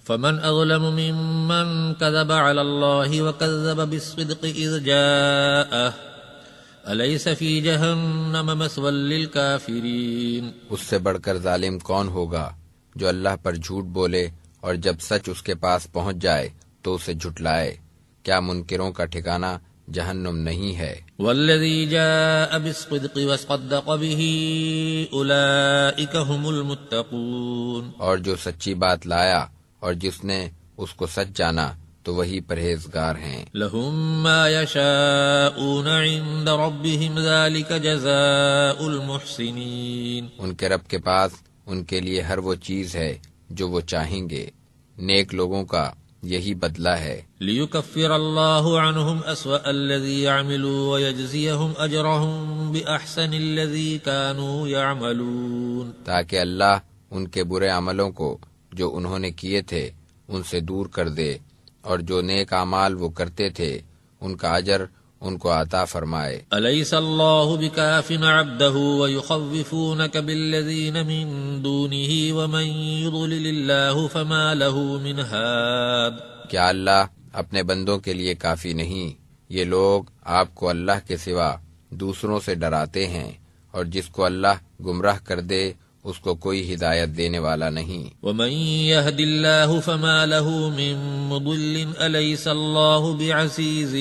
فمن أظلم ممن كذب على الله وكذب بالصدق إذ جاءه أليس في جهنم مثوى للكافرين۔ اس سے بڑھ کر ظالم کون ہوگا جو اللہ پر جھوٹ بولے اور جب سچ اس کے پاس پہنچ جائے تو اسے جھٹلائے۔ کیا منکروں کا ٹھکانہ جہنم نہیں ہے؟ والذی جاء بالصدق وصدق به أولئك هم المتقون۔ اور جو سچی بات لایا اور جس نے اس کو سچ جانا تو وہی پرہیزگار ہیں۔ لهم ما يشاءون عند ربهم ذلك جزاء المحسنين۔ ان کے رب کے پاس ان کے لیے ہر وہ چیز ہے جو وہ چاہیں گے، نیک لوگوں کا یہی بدلہ ہے۔ ليكفر الله عنهم أسوأ الذي عملوا ويجزيهم أجرهم بأحسن الذي كانوا يعملون۔ تاکہ اللہ ان کے برے عملوں کو جو انہوں نے کیے تھے ان سے دور کر دے، اور جو نیک اعمال وہ کرتے تھے ان کا اجر ان کو عطا فرمائے۔ أليس الله بكاف عبده ويخوفونك بالذين من دونه ومن يضلل الله فما له من هاد۔ کیا اللہ اپنے بندوں کے لیے کافی نہیں؟ یہ لوگ آپ کو اللہ کے سوا دوسروں سے ڈراتے ہیں، اور جس کو اللہ گمراہ کر دے اس کو کوئی ہدایت دینے والا نہیں۔ ومن يهد الله فما له من مضل أليس الله بعزيز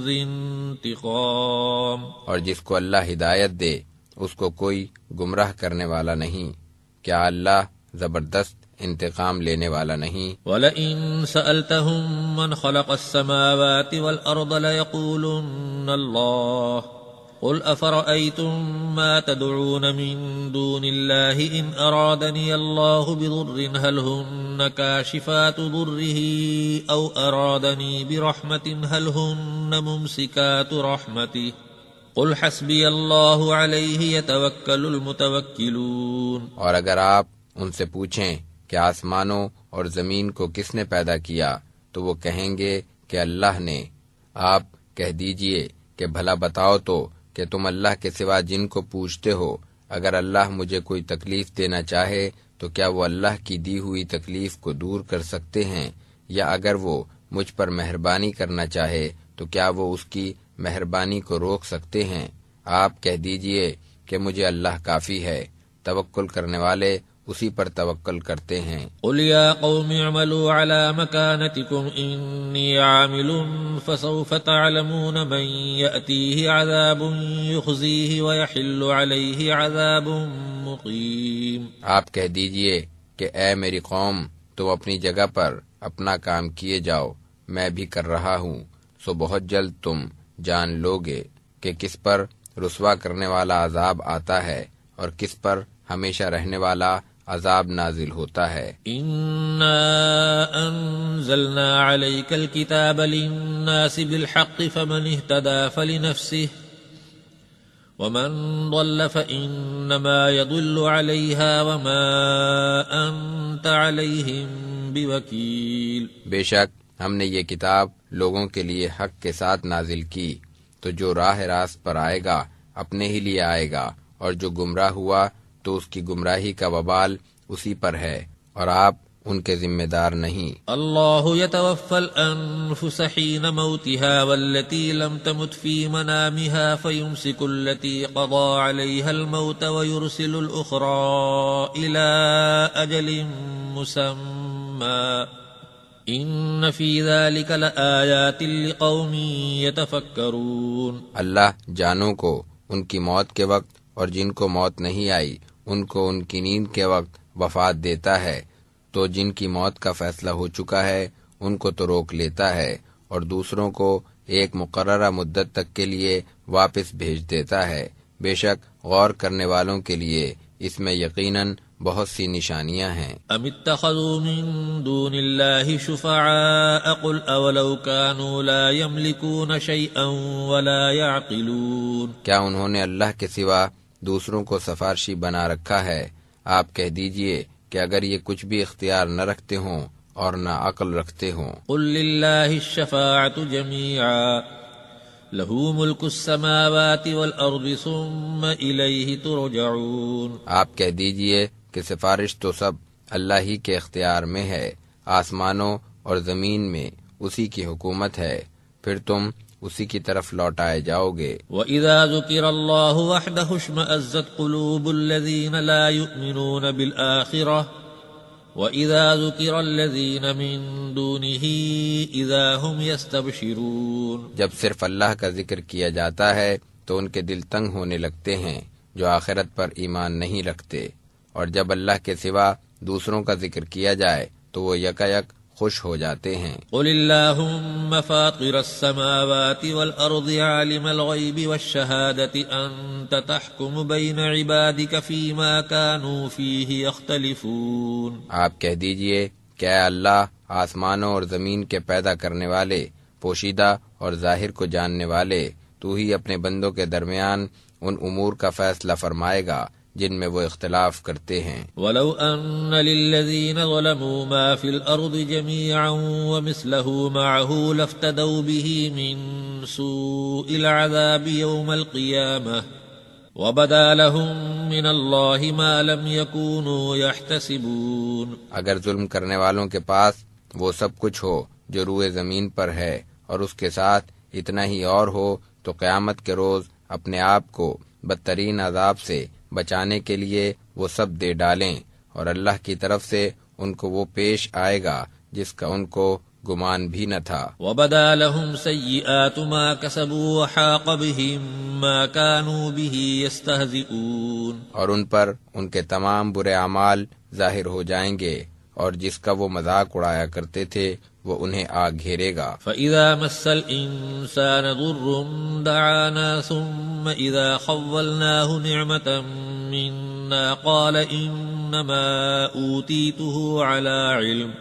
ذي انتقام۔ اور جس کو اللہ ہدایت دے اس کو کوئی گمراہ کرنے والا نہیں۔ کیا اللہ زبردست انتقام لینے والا نہیں؟ وَلَئِن سَأَلْتَهُم مَّنْ خَلَقَ السَّمَاوَاتِ وَالْأَرْضَ لَيَقُولُنَّ اللَّهُ قُلْ أَفَرَأَيْتُم مَّا تَدْعُونَ مِن دُونِ اللَّهِ إِنْ أَرَادَنِيَ اللَّهُ بِضُرٍّ هَلْ هُنَّ كَاشِفَاتُ ضُرِّهِ أَوْ أَرَادَنِي بِرَحْمَةٍ هَلْ هُنَّ مُمْسِكَاتُ رَحْمَتِهِ قُلْ حَسْبِيَ اللَّهُ عَلَيْهِ يَتَوَكَّلُ الْمُتَوَكِّلُونَ۔ اور اگر آپ ان سے پوچھیں کہ آسمانوں اور زمین کو کس نے پیدا کیا تو وہ کہیں گے کہ اللہ نے۔ آپ کہہ دیجئے کہ بھلا بتاؤ تو کہ تم اللہ کے سوا جن کو پوچھتے ہو، اگر اللہ مجھے کوئی تکلیف دینا چاہے تو کیا وہ اللہ کی دی ہوئی تکلیف کو دور کر سکتے ہیں؟ یا اگر وہ مجھ پر مہربانی کرنا چاہے تو کیا وہ اس کی مہربانی کو روک سکتے ہیں؟ آپ کہہ دیجئے کہ مجھے اللہ کافی ہے، توکل کرنے والے اسی پر توکل کرتے ہیں۔ قل یا قوم اعملوا على مكانتكم انی عامل فسوف تعلمون من یأتیہ عذاب یخزیہ ویحل علیہ عذاب مقیم۔ آپ کہہ دیجئے کہ اے میری قوم، تم اپنی جگہ پر اپنا کام کیے جاؤ، میں بھی کر رہا ہوں، سو بہت جلد تم جان لوگے کہ کس پر رسوا کرنے والا عذاب آتا ہے اور کس پر ہمیشہ رہنے والا عذاب نازل ہوتا ہے۔ انا انزلنا عليك الكتاب للناس بالحق فمن اهتدى فلنفسه ومن ضل فإنما يضل عليها وما أنت عليهم بوكيل۔ بے شک ہم نے یہ کتاب لوگوں کے لیے حق کے ساتھ نازل کی، تو جو راہ راست پر آئے گا اپنے ہی لیے آئے گا، اور جو گمراہ ہوا تو اس کی گمراہی کا وبال اسی پر ہے، اور آپ ان کے ذمہ دار نہیں۔ اللہ يتوفى الانفس حين موتها والتي لم تمت في منامها فيمسك التي قضى عليها الموت ويرسل الأخرى إلى أجل مسمى إن في ذلك لآيات لقوم يتفكرون۔ اللہ جانوں کو ان کی موت کے وقت اور جن کو موت نہیں آئی ان کو ان کی نیند کے وقت وفات دیتا ہے، تو جن کی موت کا فیصلہ ہو چکا ہے ان کو تو روک لیتا ہے، اور دوسروں کو ایک مقررہ مدت تک کے لیے واپس بھیج دیتا ہے۔ بے شک غور کرنے والوں کے لیے اس میں یقیناً بہت سی نشانیاں ہیں۔ ام اتخذوا من دون اللہ شفعاء قل اولو كانوا لا يملكون شيئا ولا يعقلون۔ کیا انہوں نے اللہ کے سوا دوسروں کو سفارشی بنا رکھا ہے؟ آپ کہہ دیجئے کہ اگر یہ کچھ بھی اختیار نہ رکھتے ہوں اور نہ عقل رکھتے ہوں۔ قل للہ الشفاعة جميعا له ملک السماوات والارض ثم الیہ ترجعون۔ آپ کہہ دیجئے کہ سفارش تو سب اللہ ہی کے اختیار میں ہے، آسمانوں اور زمین میں اسی کی حکومت ہے، پھر تم اسی کی طرف لوٹائے جاؤ گے۔ وَإِذَا ذُكِرَ اللَّهُ وَحْدَهُ اشْمَأَزَّتْ قُلُوبُ الَّذِينَ لَا يُؤْمِنُونَ بِالْآخِرَةِ وَإِذَا ذُكِرَ الَّذِينَ مِن دُونِهِ إِذَا هُمْ يَسْتَبْشِرُونَ جب صرف اللہ کا ذکر کیا جاتا ہے تو ان کے دل تنگ ہونے لگتے ہیں جو آخرت پر ایمان نہیں رکھتے، اور جب اللہ کے سوا دوسروں کا ذکر کیا جائے تو وہ یکایک خوش ہو جاتے ہیں۔ قل اللہم فاطر السماوات والارض عالم الغیب والشہادة انت تحکم بین عبادک فیما کانوا فیہ یختلفون۔ آپ کہہ دیجئے کہ اے اللہ، آسمانوں اور زمین کے پیدا کرنے والے، پوشیدہ اور ظاہر کو جاننے والے، تو ہی اپنے بندوں کے درمیان ان امور کا فیصلہ فرمائے گا جن میں وہ اختلاف کرتے ہیں۔ وَلَوْ أَنَّ لِلَّذِينَ ظَلَمُوا مَا فِي الْأَرْضِ جَمِيعًا وَمِثْلَهُ مَعَهُ لَافْتَدَوْا بِهِ مِن سُوءِ الْعَذَابِ يَوْمَ الْقِيَامَةِ وَبَدَا لَهُم مِّنَ اللَّهِ مَا لَمْ يَكُونُوا يَحْتَسِبُونَ۔ اگر ظلم کرنے والوں کے پاس وہ سب کچھ ہو جو روئے زمین پر ہے اور اس کے ساتھ اتنا ہی اور ہو، تو قیامت کے روز اپنے آپ کو بدترین عذاب سے بچانے کے لیے وہ سب دے ڈالیں، اور اللہ کی طرف سے ان کو وہ پیش آئے گا جس کا ان کو گمان بھی نہ تھا۔ وَبَدَا لَهُمْ سَيِّئَاتُ مَا كَسَبُوا وَحَاقَ بِهِم مَّا كَانُوا بِهِ يَسْتَهْزِئُونَ، اور ان پر ان کے تمام برے اعمال ظاہر ہو جائیں گے، اور جس کا وہ مذاق اڑایا کرتے تھے وہ انہیں آ گھیرے گا۔ فَإِذَا مَسَّ الْإِنسَانَ ضُرٌّ دَعَانَا ثُمَّ إِذَا خَوَّلْنَاهُ نِعْمَةً مِنَّا قَالَ إِنَّمَا أُوتِيتُهُ عَلَى عِلْمٍ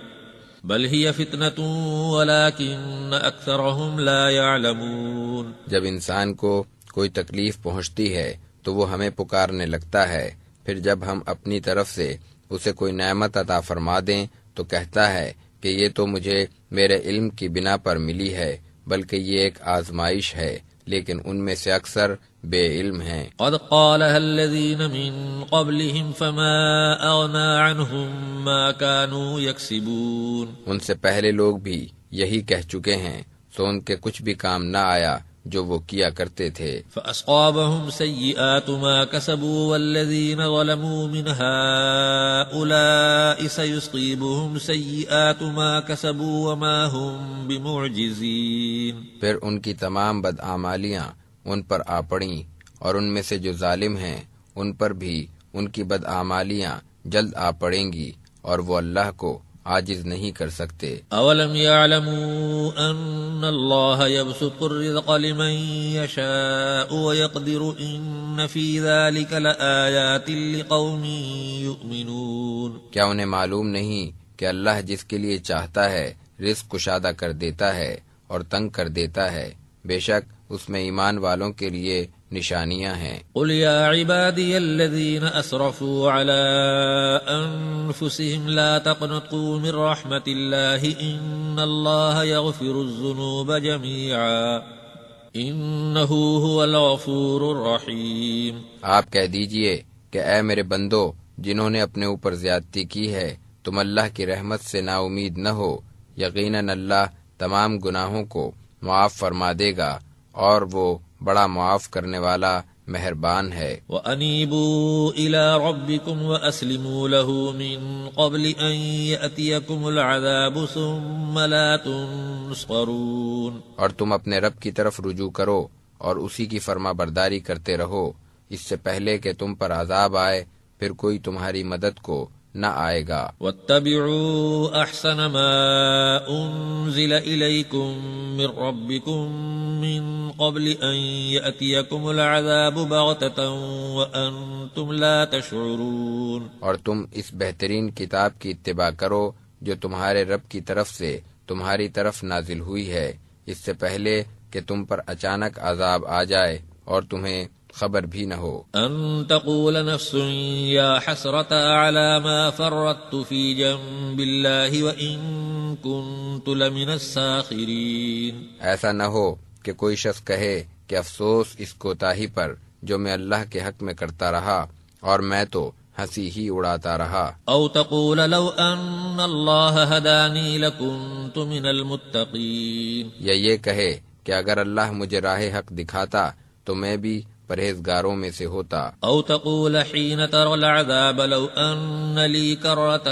بَلْ هِيَ فِتْنَةٌ وَلَكِنَّ أَكْثَرَهُمْ لَا يَعْلَمُونَ۔ جب انسان کو کوئی تکلیف پہنچتی ہے تو وہ ہمیں پکارنے لگتا ہے، پھر جب ہم اپنی طرف سے اسے کوئی نعمت عطا فرما دیں تو کہتا ہے کہ یہ تو مجھے میرے علم کی بنا پر ملی ہے، بلکہ یہ ایک آزمائش ہے، لیکن ان میں سے اکثر بے علم ہیں۔ قد قالها الذين من قبلهم فما اغنى عنهم ما كانوا يكسبون۔ ان سے پہلے لوگ بھی یہی کہہ چکے ہیں، سو ان کے کچھ بھی کام نہ آیا جو وہ کیا کرتے تھے۔ فأصابهم سيئات ما كسبوا والذين ظلموا من هؤلاء سيصيبهم سيئات ما كسبوا وما هم بمعجزين۔ پھر ان کی تمام بدعمالیاں ان پر آ پڑیں، اور ان میں سے جو ظالم ہیں ان پر بھی ان کی بدعمالیاں جلد آ پڑیں گی، اور وہ اللہ کو عاجز نہیں کر سکتے۔ اولم يعلموا ان الله يبسط الرزق لمن يشاء ويقدر ان في ذلك لآيات لقوم يؤمنون۔ کیا انہیں معلوم نہیں کہ اللہ جس کے لیے چاہتا ہے رزق کشادہ کر دیتا ہے اور تنگ کر دیتا ہے، بے شک اس میں ایمان والوں کے لیے نشانیاں ہیں۔ قل یا عبادی الذین اسرفوا علی انفسهم لا تقنطوا من رحمت اللہ ان اللہ یغفر الذنوب جميعا انہ هو الغفور الرحیم۔ آپ کہہ دیجئے کہ اے میرے بندو، جنہوں نے اپنے اوپر زیادتی کی ہے، تم اللہ کی رحمت سے نا امید نہ ہو، یقیناً اللہ تمام گناہوں کو معاف فرما دے گا، اور وہ بڑا معاف کرنے والا مہربان ہے۔ وَأَنِيبُوا إِلَىٰ رَبِّكُمْ وَأَسْلِمُوا لَهُ مِن قَبْلِ أَن يَأْتِيَكُمُ الْعَذَابُ ثُمَّ لَا تُنصَرُونَ۔ اور تم اپنے رب کی طرف رجوع کرو اور اسی کی فرما برداری کرتے رہو، اس سے پہلے کہ تم پر عذاب آئے، پھر کوئی تمہاری مدد کو نہ آئے گا۔ وَاتَّبِعُوا أَحْسَنَ مَا أُنزِلَ إِلَيْكُم مِّن رَّبِّكُم مِّن قَبْلِ أَن يَأْتِيَكُمُ الْعَذَابُ بَغْتَةً وَأَنتُمْ لَا تَشْعُرُونَ۔ اور تم اس بہترین کتاب کی اتباع کرو جو تمہارے رب کی طرف سے تمہاری طرف نازل ہوئی ہے، اس سے پہلے کہ تم پر اچانک عذاب آ جائے اور تمہیں خبر بھی نہ ہو۔ ان تقول نفس یا حسرت علی ما فرطت فی جنب اللہ وان کنت لمن الساخرین۔ ایسا نہ ہو کہ کوئی شخص کہے کہ افسوس اس کوتاہی پر جو میں اللہ کے حق میں کرتا رہا، اور میں تو ہنسی ہی اڑاتا رہا۔ او تقول لو ان اللہ ہدانی لکنت من المتقین، یا یہ کہے کہ اگر اللہ مجھے راہ حق دکھاتا تو میں بھی پرہیزگاروں میں سے ہوتا۔ او تقول حین ترى العذاب لو ان لی کرة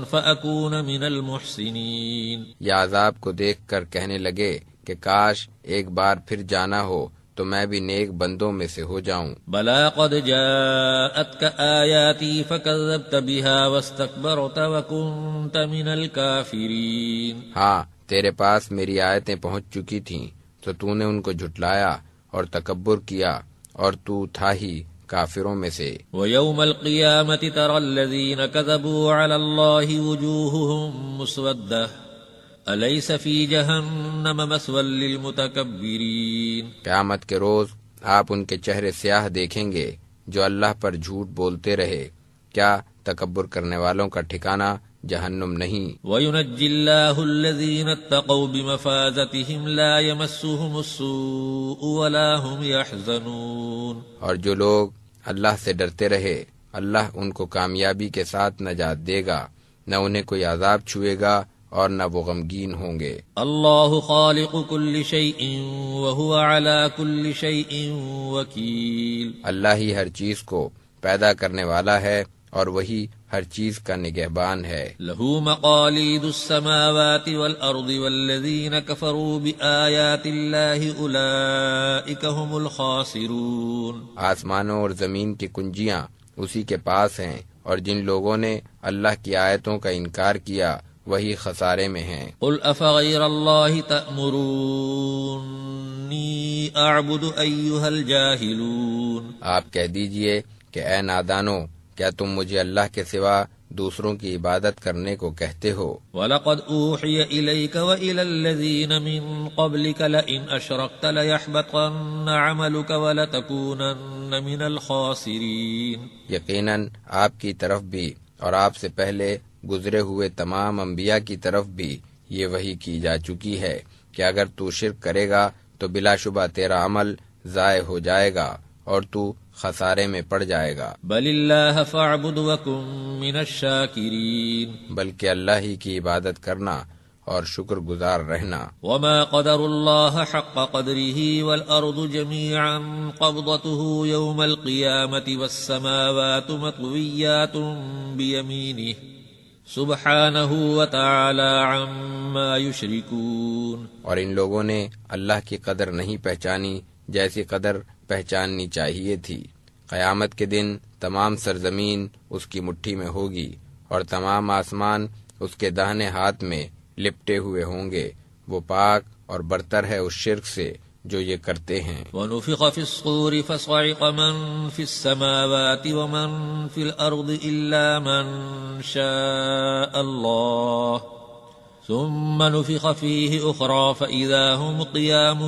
فاکون من المحسنین، یا عذاب کو دیکھ کر کہنے لگے کہ کاش ایک بار پھر جانا ہو تو میں بھی نیک بندوں میں سے ہو جاؤں۔ بلا قد جاءتك آیاتی فکذبت بها واستکبرت وکنت من الکافرین، ہاں تیرے پاس میری آیتیں پہنچ چکی تھیں تو تو نے ان کو جھٹلایا اور تکبر کیا اور تو تھا ہی کافروں میں سے۔ وَيَوْمَ الْقِيَامَةِ تَرَى الَّذِينَ كَذَبُوا عَلَى اللَّهِ وُجُوهُهُمْ مُسْوَدَّةٌ أَلَيْسَ فِي جَهَنَّمَ مَثْوًى لِّلْمُتَكَبِّرِينَ، قیامت کے روز آپ ان کے چہرے سیاہ دیکھیں گے جو اللہ پر جھوٹ بولتے رہے، کیا تکبر کرنے والوں کا ٹھکانہ جہنم نہیں۔ وَيُنَجِّي اللَّهُ الَّذِينَ اتَّقَوْا بِمَفَازَتِهِمْ لَا يَمَسُّهُمُ السُّوءُ وَلَا هُمْ يَحْزَنُونَ، اور جو لوگ اللہ سے ڈرتے رہے اللہ ان کو کامیابی کے ساتھ نجات دے گا، نہ انہیں کوئی عذاب چھوئے گا اور نہ وہ غمگین ہوں گے۔ اللہ خالق كل شيء وهو على كل شيء وكيل، اللہ ہی ہر چیز کو پیدا کرنے والا ہے اور وہی ہر چیز کا نگہبان ہے۔ له مقاليد السماوات والأرض والذين كفروا بآيات الله أولئك هم الخاسرون، آسمانوں اور زمین کی کنجیاں اسی کے پاس ہیں، اور جن لوگوں نے اللہ کی آیتوں کا انکار کیا وہی خسارے میں ہیں۔ قل أفغير الله تأمروني أعبد أيها الجاهلون، آپ کہہ دیجئے کہ اے نادانو، کیا تم مجھے اللہ کے سوا دوسروں کی عبادت کرنے کو کہتے ہو؟ وَلَقَدْ أُوحِيَ إِلَيْكَ وَإِلَى الَّذِينَ مِن قَبْلِكَ لَئِنْ أَشْرَكْتَ لَيَحْبَطَنَّ عَمَلُكَ وَلَتَكُونَنَّ مِنَ الْخَاسِرِينَ، یقیناً آپ کی طرف بھی اور آپ سے پہلے گزرے ہوئے تمام انبیاء کی طرف بھی یہ وحی کی جا چکی ہے کہ اگر تو شرک کرے گا تو بلا شبہ تیرا عمل ضائع ہو جائے گا اور تو خسارے میں پڑ جائے گا۔ بل اللہ فاعبد وکن من الشاکرین، بلکہ اللہ ہی کی عبادت کرنا اور شکر گزار رہنا۔ وما قدر اللہ حق قدره والارض جميعا قبضته يوم القیامة والسماوات مطویات بیمینہ سبحانہ وتعالی عما یشرکون، اور ان لوگوں نے اللہ کی قدر نہیں پہچانی جیسی قدر پہچاننی چاہیے تھی۔ قیامت کے دن تمام سرزمین اس کی مٹھی میں ہوگی اور تمام آسمان اس کے داہنے ہاتھ میں لپٹے ہوئے ہوں گے، وہ پاک اور برتر ہے اس شرک سے جو یہ کرتے ہیں۔ وَنُفِخَ فِي الصُّورِ فَصَعِقَ مَن فِي السَّمَاوَاتِ وَمَن فِي الْأَرْضِ إِلَّا مَن شَاءَ اللَّهُ ثُمَّ نُفِخَ فِيهِ أُخْرَى فَإِذَا هُمْ قِيَامٌ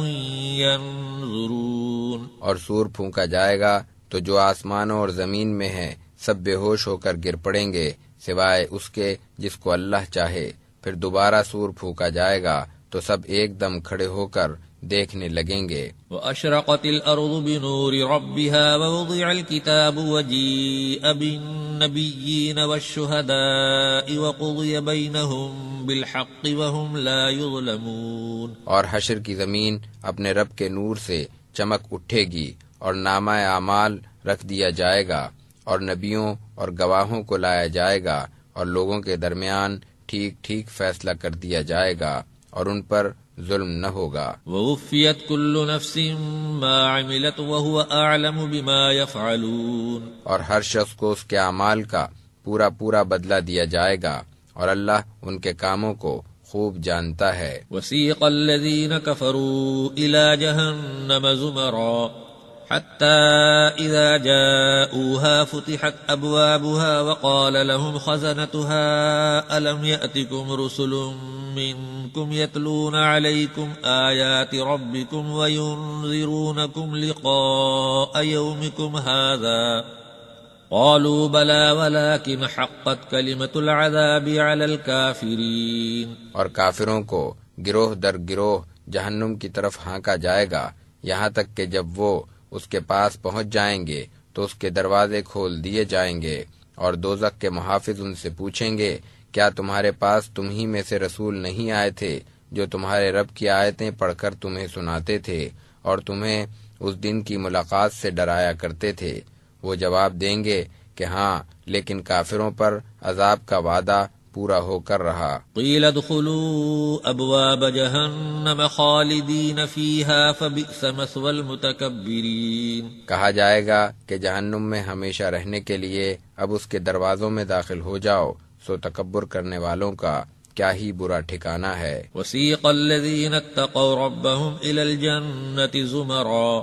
يَنظُرُونَ، اور سور پھونکا جائے گا تو جو آسمانوں اور زمین میں ہیں سب بے ہوش ہو کر گر پڑیں گے سوائے اس کے جس کو اللہ چاہے، پھر دوبارہ سور پھونکا جائے گا تو سب ایک دم کھڑے ہو کر دیکھنے لگیں گے۔ وَأَشْرَقَتِ الْأَرْضُ بِنُورِ رَبِّهَا وَوُضِعَ الْكِتَابُ وَجِيءَ بِالنَّبِيِّينَ وَالشُّهَدَاءِ وَقُضِيَ بَيْنَهُم بِالْحَقِّ وَهُمْ لَا يُظْلَمُونَ، اور حشر کی زمین اپنے رب کے نور سے چمک اٹھے گی اور نامہ اعمال رکھ دیا جائے گا اور نبیوں اور گواہوں کو لایا جائے گا اور لوگوں کے درمیان ٹھیک ٹھیک فیصلہ کر دیا جائے گا اور ان پر ظلم نہ ہوگا۔ وَوُفِّيَتْ كُلُّ نَفْسٍ مَا عَمِلَتْ وَهُوَ أَعْلَمُ بِمَا يَفْعَلُونَ، اور ہر شخص کو اس کے اعمال کا پورا پورا بدلہ دیا جائے گا اور اللہ ان کے کاموں کو خوب جانتا ہے۔ وَسِيقَ الَّذِينَ كَفَرُوا إِلَى جَهَنَّمَ زُمَرًا حَتَّى إِذَا جَاءُوهَا فُتِحَتْ أَبْوَابُهَا وَقَالَ لَهُمْ خَزَنَتُهَا أَلَمْ يَأْتِكُمْ رُسُلٌ مِّنكُمْ يَتْلُونَ عَلَيْكُمْ آيَاتِ رَبِّكُمْ وَيُنذِرُونَكُمْ لِقَاءَ يَوْمِكُمْ هَٰذَا قَالُوا بَلَىٰ وَلَٰكِنْ حَقَّتْ كَلِمَةُ الْعَذَابِ عَلَى الْكَافِرِينَ، اور کافروں کو گروہ در گروہ جہنم کی طرف ہانکا جائے گا یہاں تک کہ جب وہ اس کے پاس پہنچ جائیں گے تو اس کے دروازے کھول دیے جائیں گے اور دوزخ کے محافظ ان سے پوچھیں گے کیا تمہارے پاس تم ہی میں سے رسول نہیں آئے تھے جو تمہارے رب کی آیتیں پڑھ کر تمہیں سناتے تھے اور تمہیں اس دن کی ملاقات سے ڈرایا کرتے تھے؟ وہ جواب دیں گے کہ ہاں، لیکن کافروں پر عذاب کا وعدہ پورا ہو کر رہا۔ قیل ادخلوا ابواب جہنم خالدین فیہا فبئس مثوى المتکبرین، کہا جائے گا کہ جہنم میں ہمیشہ رہنے کے لیے اب اس کے دروازوں میں داخل ہو جاؤ، سو تکبر کرنے والوں کا کیا ہی برا ٹھکانہ ہے۔ وسیق الذین اتقوا ربهم الى الجنة زمرا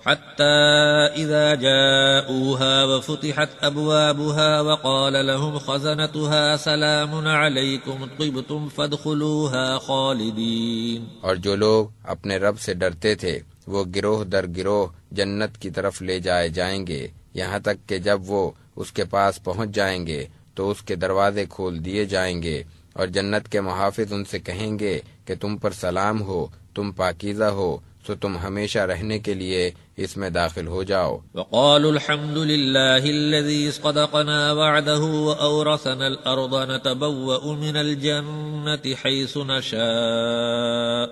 حتى إذا جاءوها وفتحت أبوابها وقال لهم خزنتها سلام عليكم طبتم فادخلوها خالدين، اور جو لوگ اپنے رب سے ڈرتے تھے وہ گروہ در گروہ جنت کی طرف لے جائے جائیں گے، یہاں تک کہ جب وہ اس کے پاس پہنچ جائیں گے تو اس کے دروازے کھول دیے جائیں گے، اور جنت کے محافظ ان سے کہیں گے کہ تم پر سلام ہو، تم پاکیزہ ہو، سو تم ہمیشہ رہنے کے لیے اس میں داخل ہو جاؤ۔ وقالوا الحمد لله الذي صدقنا وعده وأورثنا الأرض نتبوأ من الجنة حيث نشاء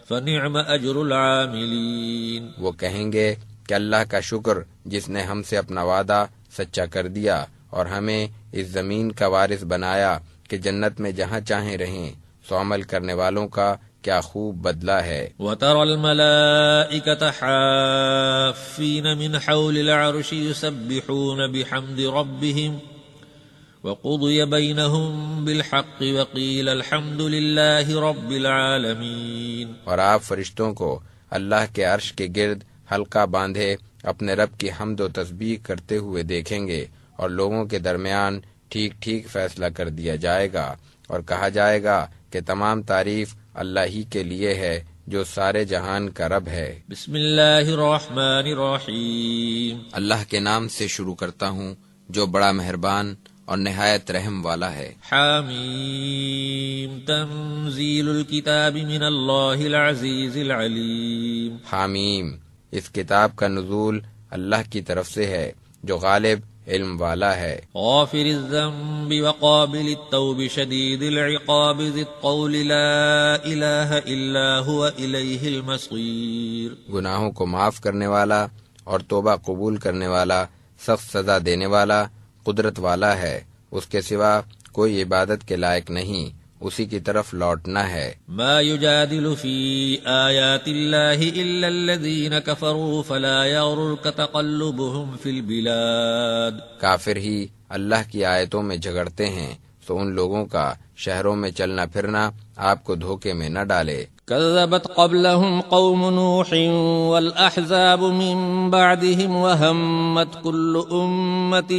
فنعم أجر العاملين، وہ کہیں گے کہ اللہ کا شکر جس نے ہم سے اپنا وعدہ سچا کر دیا اور ہمیں اس زمین کا وارث بنایا کہ جنت میں جہاں چاہیں رہیں، سو عمل کرنے والوں کا کیا خوب بدلہ ہے۔ وَتَرَى الْمَلَائِكَةَ حَافِّينَ مِنْ حَوْلِ الْعَرْشِ يُسَبِّحُونَ بِحَمْدِ رَبِّهِمْ وَقُضِيَ بَيْنَهُمْ بِالْحَقِّ وَقِيلَ الْحَمْدُ لِلَّهِ رَبِّ الْعَالَمِينَ، اور آپ فرشتوں کو اللہ کے عرش کے گرد حلقہ باندھے اپنے رب کی حمد و تسبیح کرتے ہوئے دیکھیں گے، اور لوگوں کے درمیان ٹھیک ٹھیک فیصلہ کر دیا جائے گا، اور کہا جائے گا کہ تمام تعریف اللہ ہی کے لیے ہے جو سارے جہان کا رب ہے۔ بسم اللہ الرحمن الرحیم، اللہ کے نام سے شروع کرتا ہوں جو بڑا مہربان اور نہایت رحم والا ہے۔ حامیم، تنزیل الکتاب من اللہ العزیز العلیم، حامیم، اس کتاب کا نزول اللہ کی طرف سے ہے جو غالب علم والا ہے۔ غافر الذنب وقابل التوب شدید العقاب ذی الطول لا الہ الا هو الیہ المصیر، گناہوں کو معاف کرنے والا اور توبہ قبول کرنے والا، سخت سزا دینے والا، قدرت والا ہے، اس کے سوا کوئی عبادت کے لائق نہیں، اسی کی طرف لوٹنا ہے۔ ما یجادل فی آیات اللہ الا الذین کفروا فلا یغررک تقلبهم فی البلاد، کافر ہی اللہ کی آیتوں میں جھگڑتے ہیں، تو ان لوگوں کا شہروں میں چلنا پھرنا آپ کو دھوکے میں نہ ڈالے۔ كذبت قبلهم قوم نوح والأحزاب من بعدهم وهمت كل أمة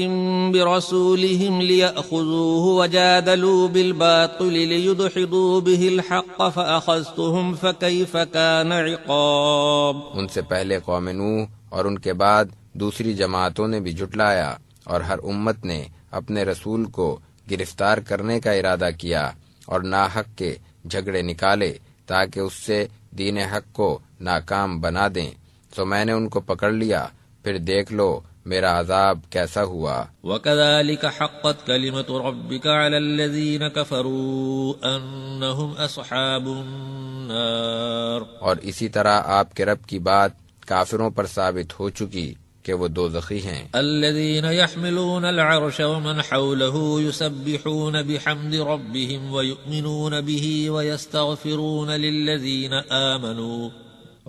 برسولهم ليأخذوه وجادلوا بالباطل ليدحضوا به الحق فأخذتهم فكيف كان عقاب، ان سے پہلے قوم نوح اور ان کے بعد دوسری جماعتوں نے بھی جھٹلایا، اور ہر امت نے اپنے رسول کو گرفتار کرنے کا ارادہ کیا اور ناحق کے جھگڑے نکالے تاکہ اس سے دین حق کو ناکام بنا دیں، تو میں نے ان کو پکڑ لیا، پھر دیکھ لو میرا عذاب کیسا ہوا۔ وَكَذَلِكَ حَقَّتْ كَلِمَةُ رَبِّكَ عَلَى الَّذِينَ كَفَرُوا أَنَّهُمْ أَصْحَابُ النَّارِ، اور اسی طرح آپ کے رب کی بات کافروں پر ثابت ہو چکی کہ وہ دوزخی ہیں۔ الذين يحملون العرش ومن حوله يسبحون بحمد ربهم ويؤمنون به ويستغفرون للذين آمنوا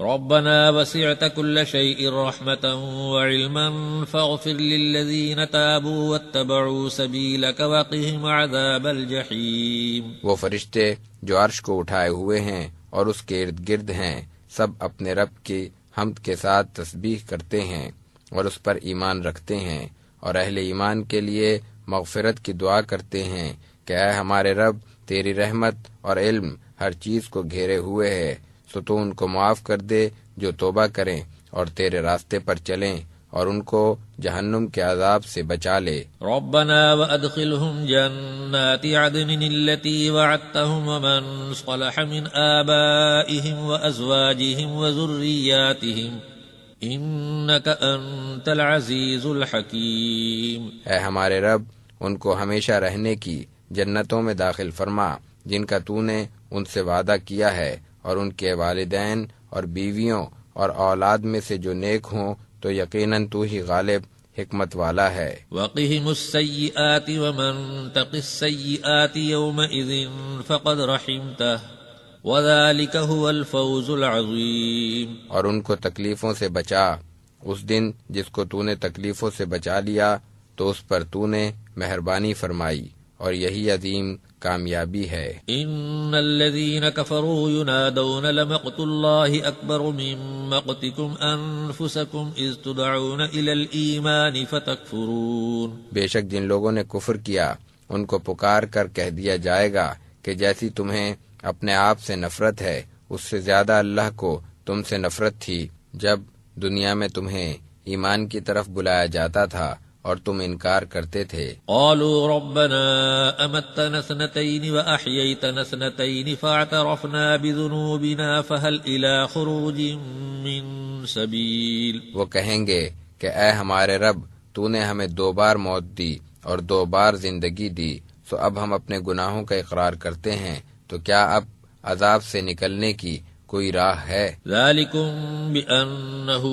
ربنا وسعت كل شيء رحمة وعلما فاغفر للذين تابوا واتبعوا سبيلك وقهم عذاب الجحيم، وہ فرشتے جو عرش کو اٹھائے ہوئے ہیں اور اس کے ارد گرد ہیں، سب اپنے رب کی حمد کے ساتھ تسبیح کرتے ہیں اور اس پر ایمان رکھتے ہیں، اور اہل ایمان کے لیے مغفرت کی دعا کرتے ہیں کہ اے ہمارے رب، تیری رحمت اور علم ہر چیز کو گھیرے ہوئے ہے، سو تو ان کو معاف کر دے جو توبہ کریں اور تیرے راستے پر چلیں، اور ان کو جہنم کے عذاب سے بچا لے۔ ربنا وادخلهم جنات عدن التي وعدتهم ومن صلح من آبائهم وأزواجهم وذرياتهم إنك أنت العزيز الحكيم. اے ہمارے رب ان کو ہمیشہ رہنے کی جنتوں میں داخل فرما جن کا تو نے ان سے وعدہ کیا ہے، اور ان کے والدین اور بیویوں اور اولاد میں سے جو نیک ہوں تو یقیناً تو ہی غالب حکمت والا ہے. وقهم السيئات ومن تق السيئات يومئذ فقد رحمته وذلك هو الفوز العظيم. اور ان کو تکلیفوں سے بچا، اس دن جس کو تو نے تکلیفوں سے بچا لیا تو اس پر تو نے مہربانی فرمائی، اور یہی عظیم کامیابی ہے. ان الذين كفروا ينادون لمقت الله اكبر من مقتكم انفسكم اذ تدعون الى الايمان فتكفرون. بے شک جن لوگوں نے کفر کیا ان کو پکار کر کہہ دیا جائے گا کہ جیسی تمہیں اپنے آپ سے نفرت ہے اس سے زیادہ اللہ کو تم سے نفرت تھی جب دنیا میں تمہیں ایمان کی طرف بلایا جاتا تھا اور تم انکار کرتے تھے. قالوا ربنا امتنا اثنتين واحييتنا اثنتين فاعترفنا بذنوبنا فهل الى خروج من سبيل. وہ کہیں گے کہ اے ہمارے رب تو نے ہمیں 2 بار موت دی اور 2 بار زندگی دی، سو اب ہم اپنے گناہوں کا اقرار کرتے ہیں، تو کیا اب عذاب سے نکلنے کی کوئی راہ ہے؟ ذلكم بأنه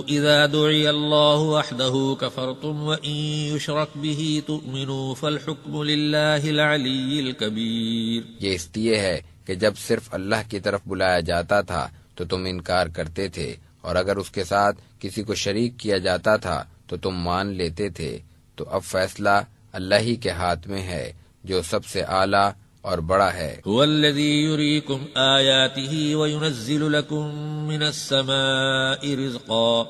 إذا دعي الله وحده كفرتم وإن يشرك به تؤمنوا فالحكم لله العلي الكبير. یہ اس لیے ہے کہ جب صرف اللہ کی طرف بلایا جاتا تھا تو تم انکار کرتے تھے، اور اگر اس کے ساتھ کسی کو شریک کیا جاتا تھا تو تم مان لیتے تھے. تو اب فیصلہ اللہ ہی کے ہاتھ میں ہے جو سب سے اعلیٰ اور بڑا ہے. هو الذي يريكم آياته وينزل لكم من السماء رزقا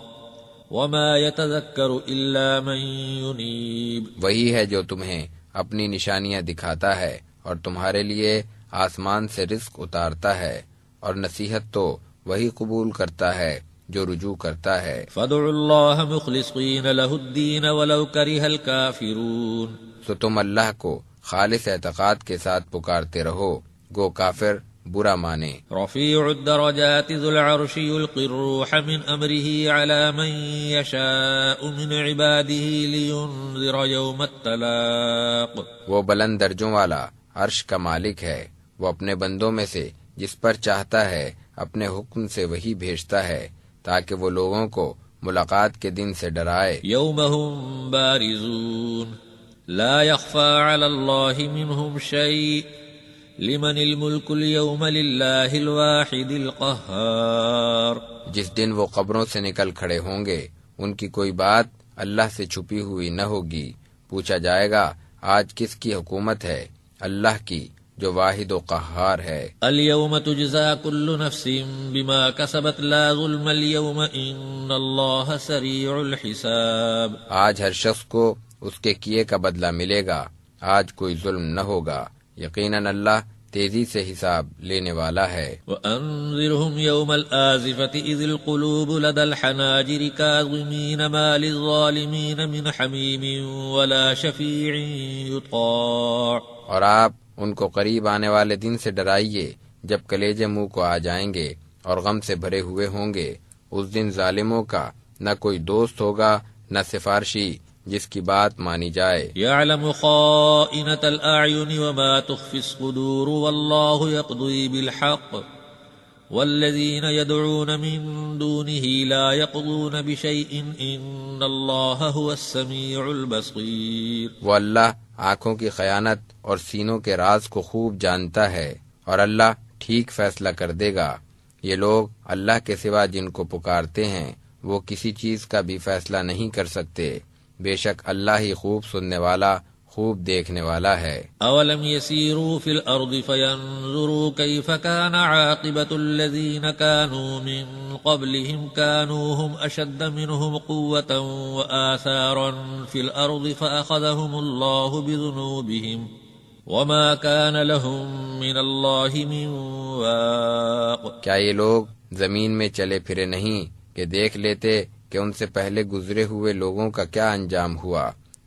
وما يتذكر إلا من ينيب. وہی ہے جو تمہیں اپنی نشانیاں دکھاتا ہے اور تمہارے لیے آسمان سے رزق اتارتا ہے، اور نصیحت تو وہی قبول کرتا ہے جو رجوع کرتا ہے. فادعوا الله مخلصين له الدين ولو كره الكافرون. تو تم اللہ کو خالص اعتقاد کے ساتھ پکارتے رہو گو کافر برا مانے. رفيع الدرجات ذو العرش يلقي الروح من أمره على من يشاء من عباده لينذر يوم التلاق. وہ بلند درجوں والا عرش کا مالک ہے، وہ اپنے بندوں میں سے جس پر چاہتا ہے اپنے حکم سے وہی بھیجتا ہے تاکہ وہ لوگوں کو ملاقات کے دن سے ڈرائے. يوم هم بارزون لا يخفى على الله منهم شيء لمن الملك اليوم لله الواحد القهار. جس دن وہ قبروں سے نکل کھڑے ہوں گے ان کی کوئی بات اللہ سے چھپی ہوئی نہ ہوگی. پوچھا جائے گا آج کس کی حکومت ہے؟ اللہ کی جو واحد و قہار ہے. اليوم تجزى كل نفس بما كسبت لا ظلم اليوم ان الله سريع الحساب. آج ہر شخص کو اس کے کیے کا بدلہ ملے گا، آج کوئی ظلم نہ ہوگا، یقیناً اللہ تیزی سے حساب لینے والا ہے. وَأَنذِرْهُمْ يَوْمَ الْآزِفَةِ إِذِ الْقُلُوبُ لَدَى الْحَنَاجِرِ كَاظِمِينَ مَا لِلظَّالِمِينَ مِنْ حَمِيمٍ وَلَا شَفِيعٍ يُطَاعُ. اور آپ ان کو قریب آنے والے دن سے ڈرائیے جب کلیجے منہ کو آ جائیں گے اور غم سے بھرے ہوئے ہوں گے. اس دن ظالموں کا نہ کوئی دوست ہوگا نہ سفارشی جس کی بات مانی جائے. يَعْلَمُ خَائِنَةَ الْأَعْيُنِ وَمَا تُخْفِي الصُّدُورُ وَاللَّهُ يَقْضِي بِالْحَقِّ وَالَّذِينَ يَدْعُونَ مِن دُونِهِ لَا يَقْضُونَ بِشَيْءٍ إِنَّ اللَّهَ هُوَ السَّمِيعُ الْبَصِيرُ. وہ اللہ آنکھوں کی خیانت اور سینوں کے راز کو خوب جانتا ہے، اور اللہ ٹھیک فیصلہ کر دے گا. یہ لوگ اللہ کے سوا جن کو پکارتے ہیں وہ کسی چیز کا بھی فیصلہ نہیں کر سکتے. بے شک اللہ ہی خوب سننے والا خوب دیکھنے والا ہے. اولم يسيروا في الارض فينظروا كيف كان عاقبة الذين كانوا من قبلهم كانوا هم اشد منهم قوة وآثارا في الارض فاخذهم الله بذنوبهم وما كان لهم من الله من واق. کیا یہ لوگ زمین میں چلے پھرے نہیں کہ دیکھ لیتے کہ ان سے پہلے گزرے ہوئے لوگوں کا کیا انجام ہوا؟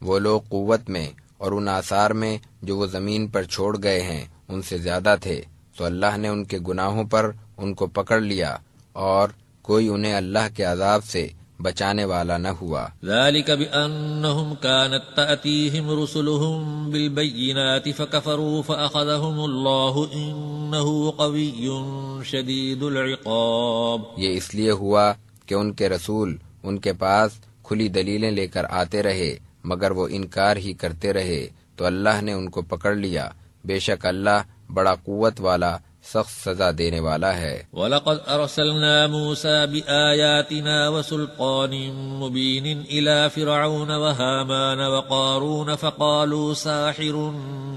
وہ لوگ قوت میں اور ان آثار میں جو وہ زمین پر چھوڑ گئے ہیں ان سے زیادہ تھے، تو اللہ نے ان کے گناہوں پر ان کو پکڑ لیا اور کوئی انہیں اللہ کے عذاب سے بچانے والا نہ ہوا۔ ذلك بأنهم كانت تأتيهم رسلهم بالبينات فكفروا فأخذهم الله إنه قوي شديد العقاب۔ یہ اس لیے ہوا کہ ان کے رسول ان کے پاس کھلی دلیلیں لے کر آتے رہے مگر وہ انکار ہی کرتے رہے تو اللہ نے ان کو پکڑ لیا، بے شک اللہ بڑا قوت والا سخت سزا دینے والا ہے۔ وَلَقَدْ أَرْسَلْنَا مُوسَى بِآيَاتِنَا وَسُلْطَانٍ مُبِينٍ إِلَى فِرْعَوْنَ وَهَامَانَ وَقَارُونَ فَقَالُوا سَاحِرٌ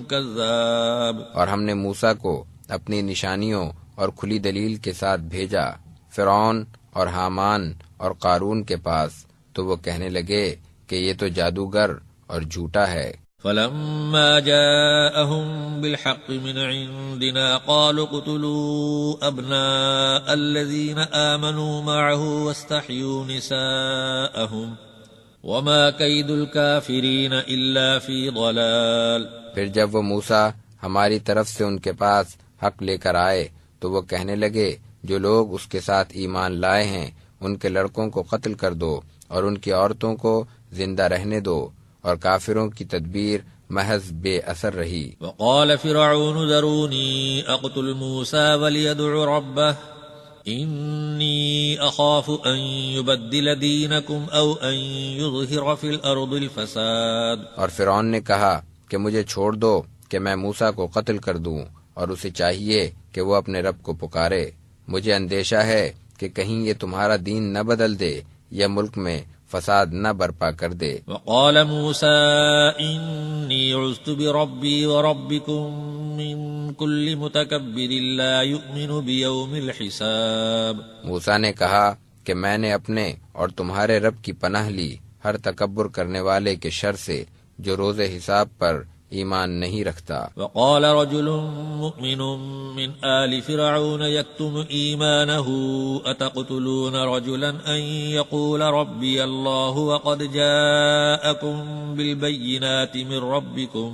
كَذَّابٌ، اور ہم نے موسیٰ کو اپنی نشانیوں اور کھلی دلیل کے ساتھ بھیجا فرعون اور حامان اور قارون کے پاس، تو وہ کہنے لگے کہ یہ تو جادوگر اور جھوٹا ہے۔ فَلَمَّا جَاءَهُم بِالْحَقِّ مِنْ عِنْدِنَا قَالُوا اقْتُلُوا أَبْنَاءَ الَّذِينَ آمَنُوا مَعَهُ وَاسْتَحْيُوا نِسَاءَهُمْ وَمَا كَيْدُ الْكَافِرِينَ إِلَّا فِي ضَلَالٍ۔ پھر جب وہ موسیٰ ہماری طرف سے ان کے پاس حق لے کر آئے تو وہ کہنے لگے جو لوگ اس کے ساتھ ایمان لائے ہیں ان کے لڑکوں کو قتل کر دو اور ان کی عورتوں کو زندہ رہنے دو، اور کافروں کی تدبیر محض بے اثر رہی۔ وقال فرعون ذروني اقتل موسى وليدع ربه إني أخاف أن يبدل دينكم أو أن يظهر في الأرض الفساد۔ اور فرعون نے کہا کہ مجھے چھوڑ دو کہ میں موسیٰ کو قتل کر دوں، اور اسے چاہیے کہ وہ اپنے رب کو پکارے، مجھے اندیشہ ہے کہ کہیں یہ تمہارا دین نہ بدل دے یا ملک میں فساد نہ برپا کر دے۔ وقال موسى إني عذت بربي وربكم من كل متكبر لا يؤمن بيوم الحساب۔ موسیٰ نے کہا کہ میں نے اپنے اور تمہارے رب کی پناہ لی ہر تکبر کرنے والے کے شر سے جو روز حساب پر ایمان نہیں رکھتا۔ وقال رجل مؤمن من آل فرعون يكتم إيمانه أتقتلون رجلا أن يقول ربي الله وقد جاءكم بالبينات من ربكم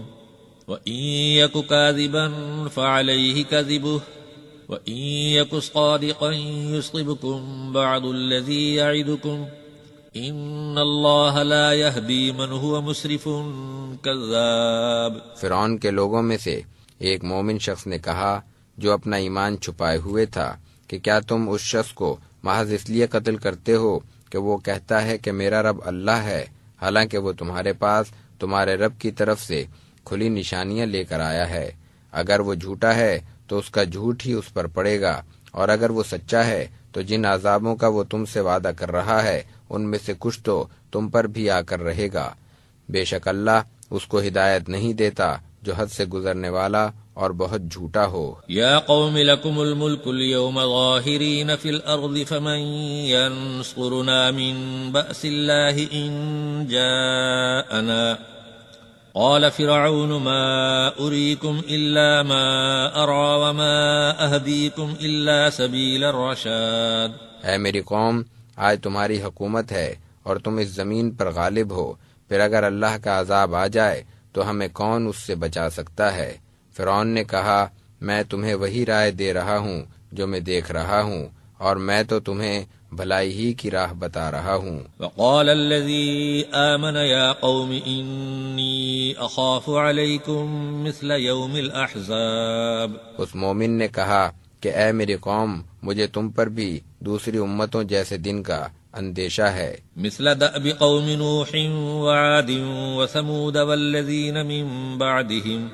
وإن يك كاذبا فعليه كذبه وإن يك صادقا يصبكم بعض الذي يعدكم ان اللہ لا يهدی من هو مسرف کذاب۔ فرعون کے لوگوں میں سے ایک مومن شخص نے کہا جو اپنا ایمان چھپائے ہوئے تھا کہ کیا تم اس شخص کو محض اس لیے قتل کرتے ہو کہ وہ کہتا ہے کہ میرا رب اللہ ہے، حالانکہ وہ تمہارے پاس تمہارے رب کی طرف سے کھلی نشانیاں لے کر آیا ہے۔ اگر وہ جھوٹا ہے تو اس کا جھوٹ ہی اس پر پڑے گا، اور اگر وہ سچا ہے تو جن عذابوں کا وہ تم سے وعدہ کر رہا ہے ان میں سے کچھ تو تم پر بھی آ کر رہے گا۔ بے شک اللہ اس کو ہدایت نہیں دیتا جو حد سے گزرنے والا اور بہت جھوٹا ہو۔ یا قوم لکم الملک اليوم ظاہرین فی الارض فمن ینصرنا من بأس اللہ ان جاءنا قال فرعون ما اریکم الا ما ارى وما اہدیکم الا سبیل الرشاد۔ اے میری قوم، آج تمہاری حکومت ہے اور تم اس زمین پر غالب ہو، پھر اگر اللہ کا عذاب آ جائے تو ہمیں کون اس سے بچا سکتا ہے؟ فرعون نے کہا میں تمہیں وہی رائے دے رہا ہوں جو میں دیکھ رہا ہوں، اور میں تو تمہیں بھلائی ہی کی راہ بتا رہا ہوں۔ وقال الذي آمن يا قوم إني أخاف عليكم مثل يوم الأحزاب۔ اس مومن نے کہا کہ اے میری قوم، مجھے تم پر بھی دوسری امتوں جیسے دن کا اندیشہ ہے۔ مثل دأب قوم نوح وعاد وثمود والذین من بعدهم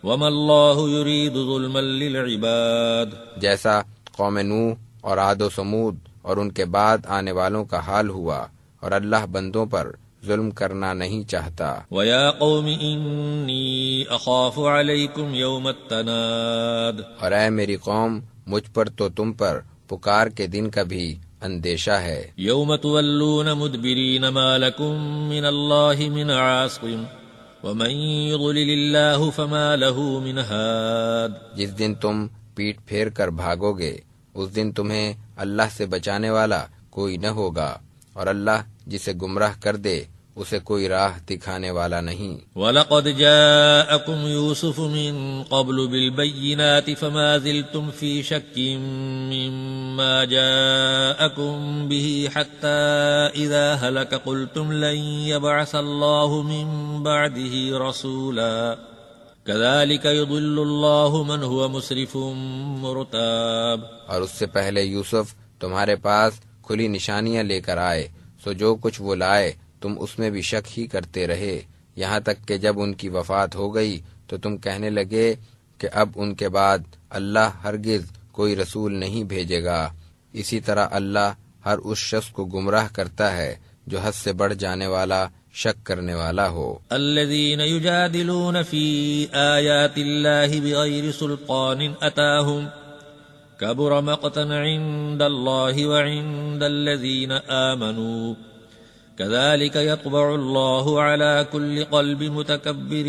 وما اللہ يريد ظلما للعباد۔ جیسا قوم نوح اور عاد و ثمود اور ان کے بعد آنے والوں کا حال ہوا، اور اللہ بندوں پر ظلم کرنا نہیں چاہتا۔ وَيَا قَوْمِ إِنِّي أَخَافُ عَلَيْكُمْ يَوْمَ التَّنَادِ۔ اور اے میری قوم، مجھ پر تو تم پر پکار کے دن کا بھی اندیشہ ہے۔ يَوْمَ تُوَلُّونَ مُدْبِرِينَ مَا لَكُمْ مِنَ اللَّهِ مِنْ عَاصِمٍ وَمَنْ يُضْلِلِ اللَّهُ فَمَا لَهُ مِنْ هَادٍ۔ جس دن تم پیٹ پھیر کر بھاگو گے اس دن تمہیں اللہ سے بچانے والا کوئی نہ ہوگا، اور اللہ جسے گمراہ کر دے اسے کوئی راہ دکھانے والا نہیں۔ وَلَقَدْ جَاءَكُمْ يُوسُفُ مِنْ قَبْلُ بِالْبَيِّنَاتِ فَمَا زِلْتُمْ فِي شَكٍّ ما جاءكم به حتى إذا هلك قلتم لن يبعث الله من بعده رسولا كذلك يضل الله من هو مسرف مرتاب۔ اور اس سے پہلے یوسف تمہارے پاس کھلی نشانیاں لے کر آئے، سو جو کچھ وہ لائے تم اس میں بھی شک ہی کرتے رہے، یہاں تک کہ جب ان کی وفات ہو گئی تو تم کہنے لگے کہ اب ان کے بعد اللہ ہرگز کوئی رسول نہیں بھیجے گا۔ اسی طرح اللہ ہر اس شخص کو گمراہ کرتا ہے جو حد سے بڑھ جانے والا، شک کرنے والا ہو۔ الذين يجادلون في آيات الله بغير سلطان أتاهم كبر مقتا عند الله وعند الذين آمنوا كذلك يطبع الله على كل قلب متكبر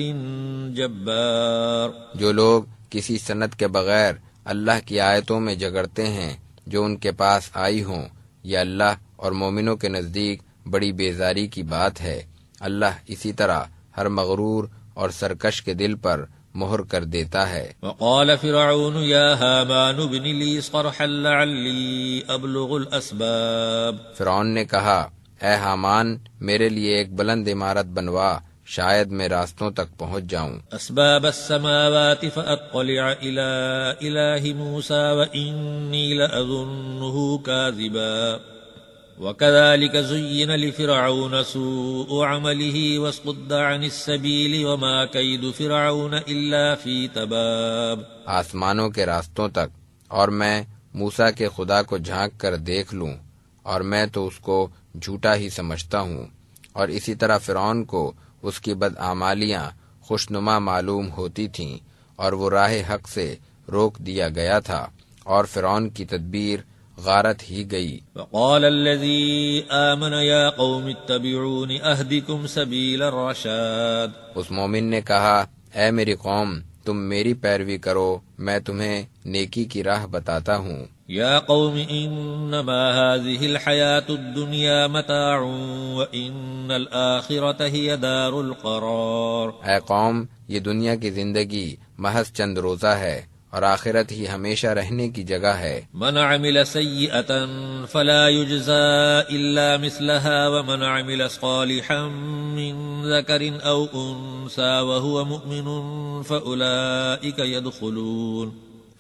جبار۔ جو لوگ کسی سند کے بغیر اللہ کی آیتوں میں جگڑتے ہیں جو ان کے پاس آئی ہوں، یہ اللہ اور مومنوں کے نزدیک بڑی بیزاری کی بات ہے۔ اللہ اسی طرح ہر مغرور اور سرکش کے دل پر مہر کر دیتا ہے۔ وقال فرعون يا هامان ابن لي صرحا لعلي أبلغ الأسباب۔ فرعون نے کہا اے حامان میرے لیے ایک بلند عمارت بنوا، شاید میں راستوں تک پہنچ جاؤں۔ أسباب السماوات فأطلع إلى إله موسى وإني لأظنه كاذبا وكذلك زين لفرعون سوء عمله وصد عن السبيل وما كيد فرعون إلا في تباب۔ آسمانوں کے راستوں تک، اور میں موسیٰ کے خدا کو جھانک کر دیکھ لوں، اور میں تو اس کو جھوٹا ہی سمجھتا ہوں، اور اسی طرح فرعون کو اس کی بدعمالیاں خوشنما معلوم ہوتی تھیں، اور وہ راہ حق سے روک دیا گیا تھا، اور فرعون کی تدبیر غارت ہی گئی۔ وقال الذي آمن يا قوم اتبعون أهدكم سبيل الرشاد۔ اس مومن نے کہا اے میری قوم تم میری پیروی کرو، میں تمہیں نیکی کی راہ بتاتا ہوں۔ يا قوم إنما هذه الحياة الدنيا متاع وإن الآخرة هي دار القرار۔ اے قوم یہ دنیا کی زندگی محض چند روزہ ہے، اور آخرت ہی ہمیشہ رہنے کی جگہ ہے۔ من عمل سيئة فلا يجزى إلا مثلها ومن عمل صالحا من ذكر أو أنثى وهو مؤمن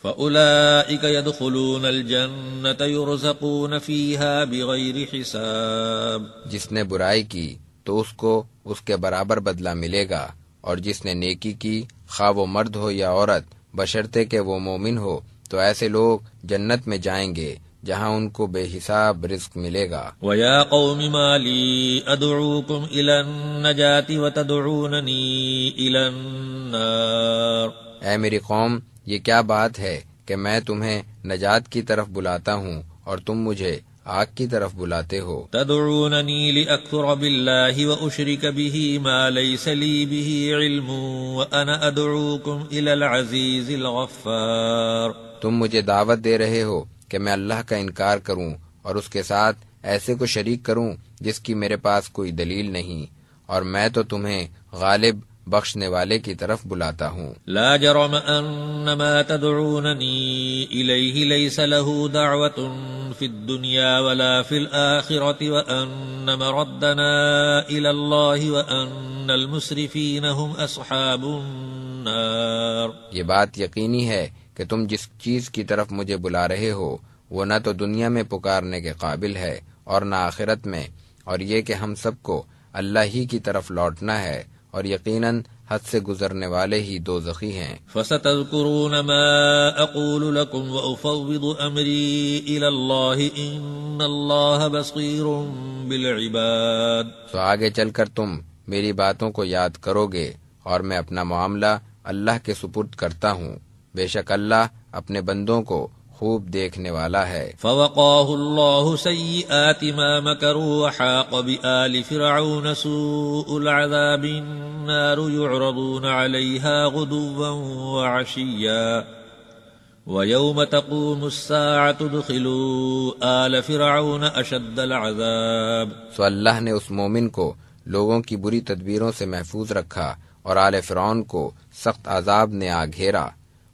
فأولئك يدخلون الجنة يرزقون فيها بغير حساب۔ جس نے برائی کی تو اس کو اس کے برابر بدلہ ملے گا، اور جس نے نیکی کی خواہ وہ مرد ہو یا عورت، بشرطے کہ وہ مومن ہو، تو ایسے لوگ جنت میں جائیں گے جہاں ان کو بے حساب رزق ملے گا۔ وَيَا قَوْمِ مَا لِي أَدْعُوكُمْ إِلَى النَّجَاةِ وَتَدْعُونَنِي إِلَى النَّارِ۔ اے میری قوم یہ کیا بات ہے کہ میں تمہیں نجات کی طرف بلاتا ہوں اور تم مجھے آگ کی طرف بلاتے ہو۔ تدعوننی لأکفر باللہ وأشرک به ما لیس لی به علم وأنا ادعوکم إلی العزیز الغفار۔ تم مجھے دعوت دے رہے ہو کہ میں اللہ کا انکار کروں اور اس کے ساتھ ایسے کو شریک کروں جس کی میرے پاس کوئی دلیل نہیں، اور میں تو تمہیں غالب بخشنے والے کی طرف بلاتا ہوں۔ لا جرم ان ما تدعوننی الیہ لیس له دعوة فی الدنیا ولا فی الآخرة وان مردنا الی اللہ وان المسرفین هم اصحاب النار۔ یہ بات یقینی ہے کہ تم جس چیز کی طرف مجھے بلا رہے ہو وہ نہ تو دنیا میں پکارنے کے قابل ہے اور نہ آخرت میں، اور یہ کہ ہم سب کو اللہ ہی کی طرف لوٹنا ہے، اور یقیناً حد سے گزرنے والے ہی دوزخی ہیں۔ فَسَتَذْكُرُونَ مَا أَقُولُ لَكُمْ وَأُفَوِّضُ أَمْرِي إِلَى اللَّهِ إِنَّ اللَّهَ بَصِيرٌ بِالْعِبَادِ۔ تو آگے چل کر تم میری باتوں کو یاد کرو گے، اور میں اپنا معاملہ اللہ کے سپرد کرتا ہوں، بے شک اللہ اپنے بندوں کو خوب دیکھنے والا ہے۔ فوقاه الله سيئات ما مكروا وحاق بآل فرعون سوء العذاب النار يعرضون عليها غدوا وعشيا ويوم تقوم الساعة ادخلوا آل فرعون أشد العذاب۔ سو اللہ نے اس مومن کو لوگوں کی بری تدبیروں سے محفوظ رکھا اور آل فرعون کو سخت عذاب نے آ گھیرا۔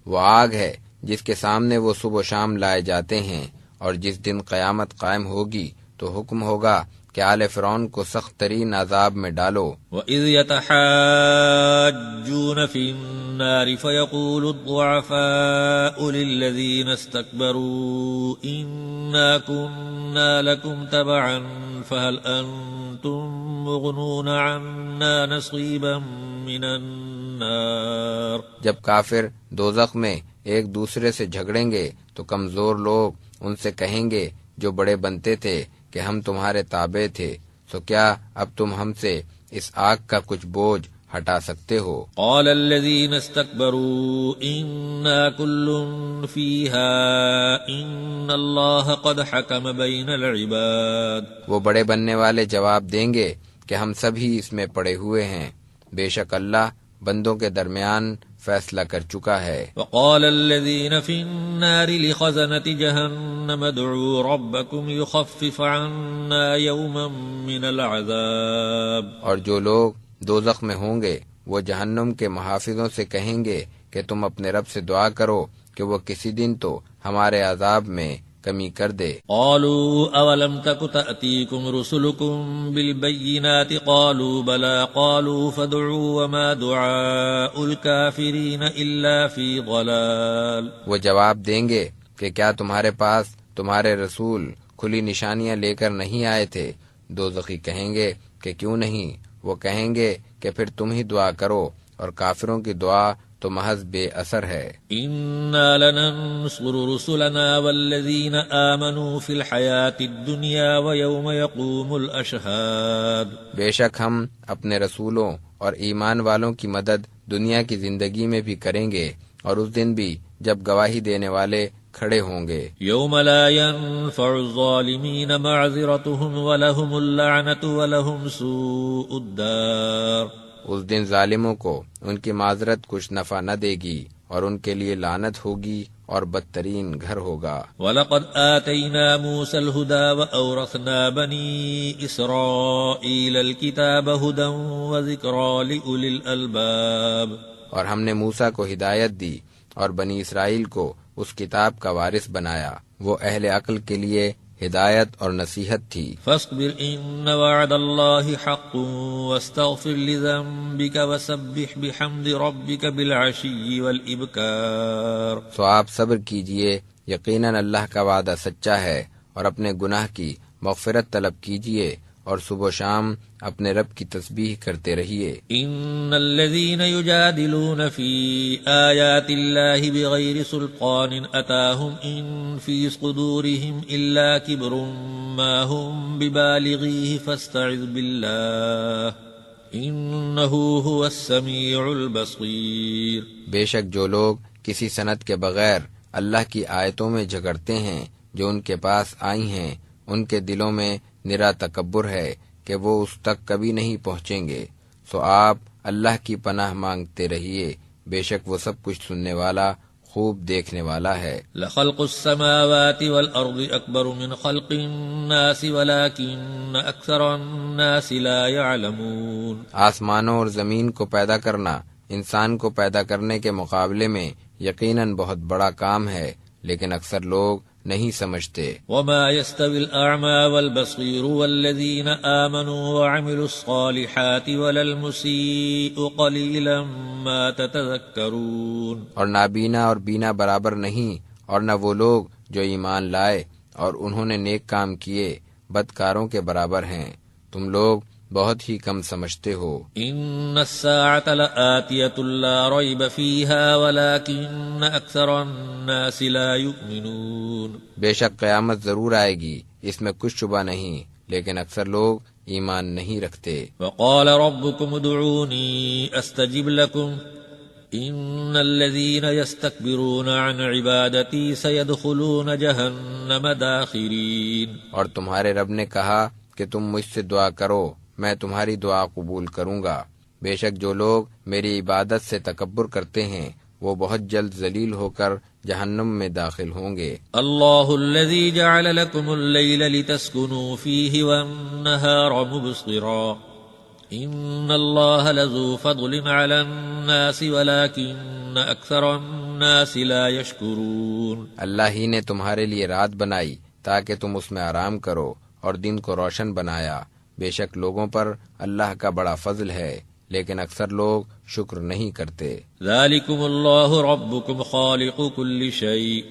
وہ آگ ہے جس کے سامنے وہ صبح و شام لائے جاتے ہیں، اور جس دن قیامت قائم ہوگی تو حکم ہوگا کہ آل فرعون کو سخت ترین عذاب میں ڈالو۔ وَإِذْ يَتَحَاجُّونَ فِي النَّارِ فَيَقُولُ الضُّعَفَاءُ لِلَّذِينَ اسْتَكْبَرُوا إِنَّا كُنَّا لَكُمْ تَبَعًا فَهَلْ أَنْتُمْ مُغْنُونَ عَنَّا نَصِيبًا مِنَ النَّارِ۔ جب کافر دوزخ میں ایک دوسرے سے جھگڑیں گے تو کمزور لوگ ان سے کہیں گے جو بڑے بنتے تھے کہ ہم تمہارے تابع تھے، تو کیا اب تم ہم سے اس آگ کا کچھ بوجھ ہٹا سکتے ہو؟ قال الذين استكبروا إنا كل فيها إن الله قد حكم بين العباد۔ وہ بڑے بننے والے جواب دیں گے کہ ہم سبھی اس میں پڑے ہوئے ہیں، بے شک اللہ بندوں کے درمیان فیصلہ کر چکا ہے۔ وقال الذين في النار لخزنة جهنم ادعوا ربكم يخفف عنا يوما من العذاب۔ اور جو لوگ دوزخ میں ہوں گے وہ جہنم کے محافظوں سے کہیں گے کہ تم اپنے رب سے دعا کرو کہ وہ کسی دن تو ہمارے عذاب میں کمی کر دے۔ قالوا اولم تك تأتيكم رسلكم بالبينات قالوا بلى قالوا فادعوا وما دعاء الكافرين الا في ضلال۔ وہ جواب دیں گے کہ کیا تمہارے پاس تمہارے رسول کھلی نشانیاں لے کر نہیں آئے تھے؟ دوزخی کہیں گے کہ کیوں نہیں؟ وہ کہیں گے کہ پھر تم ہی دعا کرو، اور کافروں کی دعا تو محض بے اثر ہے۔ انا لننصر رسلنا والذین آمنوا فی الحیاة الدنیا ویوم یقوم الاشہاد۔ بے شک ہم اپنے رسولوں اور ایمان والوں کی مدد دنیا کی زندگی میں بھی کریں گے اور اس دن بھی جب گواہی دینے والے کھڑے ہوں گے۔ یوم لا ينفع الظالمین معذرتهم ولهم اللعنة ولهم سوء الدار۔ اس دن ظالموں کو ان کی معذرت کچھ نفع نہ دے گی اور ان کے لیے لعنت ہوگی اور بدترین گھر ہوگا۔ وَلَقَدْ آتَيْنَا مُوسَى الْهُدَى وَأَوْرَثْنَا بَنِي إِسْرَائِيلَ الْكِتَابَ هُدًى وَذِكْرَى لِأُولِي الْأَلْبَابِ۔ اور ہم نے موسیٰ کو ہدایت دی اور بنی اسرائیل کو اس کتاب کا وارث بنایا، وہ اہل عقل کے لیے ہدایت اور نصیحت تھی۔ فاصبر ان وعد اللہ حق واستغفر لذنبک وسبح بحمد ربک بالعشی والابکار۔ سو آپ صبر کیجئے، یقیناً اللہ کا وعدہ سچا ہے، اور اپنے گناہ کی مغفرت طلب کیجئے اور صبح و شام اپنے رب کی تسبیح کرتے رہیے۔ ان الذين يجادلون في آيات الله بغير سلطان اتاهم ان في صدورهم الا كبر ما هم ببالغيه فاستعذ بالله انه هو السميع البصير۔ بے شک جو لوگ کسی سند کے بغیر اللہ کی آیتوں میں جھگڑتے ہیں جو ان کے پاس آئی ہیں، ان کے دلوں میں نرا تکبر ہے کہ وہ اس تک کبھی نہیں پہنچیں گے، سو آپ اللہ کی پناہ مانگتے رہیے، بے شک وہ سب کچھ سننے والا، خوب دیکھنے والا ہے۔ لخلق السماوات والارض اکبر من خلق الناس ولكن اکثر الناس لا يعلمون۔ آسمانوں اور زمین کو پیدا کرنا انسان کو پیدا کرنے کے مقابلے میں یقیناً بہت بڑا کام ہے، لیکن اکثر لوگ نہیں سمجھتے۔ وما يستوي الأعمى والبصير والذين آمنوا وعملوا الصالحات ولا المسيء قليلا ما تتذكرون۔ اور نابینا اور بینا برابر نہیں، اور نہ وہ لوگ جو ایمان لائے اور انہوں نے نیک کام کیے بدکاروں کے برابر ہیں، تم لوگ بہت ہی کم سمجھتے ہو۔ ان الساعة لآتية لا ريب فيها ولكن اکثر الناس لا يؤمنون۔ بے شک قیامت ضرور آئے گی، اس میں کچھ شبہ نہیں، لیکن اکثر لوگ ایمان نہیں رکھتے۔ وقال ربكم ادعوني استجب لكم ان الذين يستكبرون عن عبادتي سيدخلون جهنم داخرين۔ اور تمہارے رب نے کہا کہ تم مجھ سے دعا کرو، میں تمہاری دعا قبول کروں گا، بے شک جو لوگ میری عبادت سے تکبر کرتے ہیں وہ بہت جلد ذلیل ہو کر جہنم میں داخل ہوں گے۔ اللہ الذي جعل لكم الليل لتسكنوا فيه والنهار مبصرا ان اللہ لذو فضل على الناس ولكن اکثر الناس لا يشكرون۔ اللہ ہی نے تمہارے لیے رات بنائی تاکہ تم اس میں آرام کرو، اور دن کو روشن بنایا۔ بے شک لوگوں پر اللہ کا بڑا فضل ہے، لیکن اکثر لوگ شکر نہیں کرتے۔ ذالکم اللہ ربکم خالق کل شیء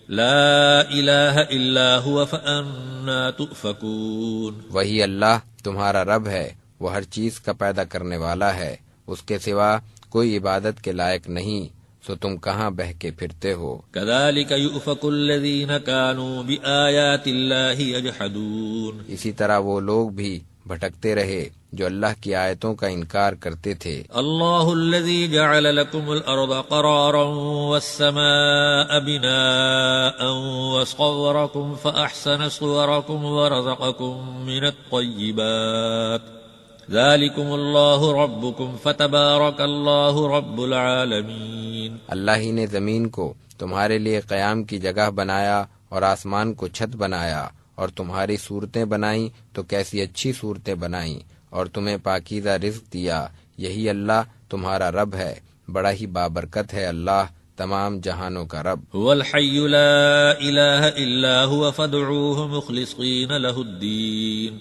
لا الہ الا هو فأنا تؤفکون۔ وہی اللہ تمہارا رب ہے، وہ ہر چیز کا پیدا کرنے والا ہے، اس کے سوا کوئی عبادت کے لائق نہیں، سو تم کہاں بہہ کے پھرتے ہو۔ کذالک یؤفک الذین کانوا بآیات اللہ یجحدون۔ اسی طرح وہ لوگ بھی بھٹکتے رہے جو اللہ کی آیتوں کا انکار کرتے تھے۔ اللہ الذی جعل لکم الارض قرارا والسماء بناء وصورکم فاحسن صورکم ورزقکم من الطیبات ذالکم اللہ ربکم فتبارک اللہ رب العالمین۔ اللہ ہی نے زمین کو تمہارے لیے قیام کی جگہ بنایا اور آسمان کو چھت بنایا، اور تمہاری صورتیں بنائیں تو کیسی اچھی صورتیں بنائیں، اور تمہیں پاکیزہ رزق دیا، یہی اللہ تمہارا رب ہے، بڑا ہی بابرکت ہے اللہ تمام جہانوں کا رب۔ هو الحی لا الہ الا هو فادعوه مخلصین له الدین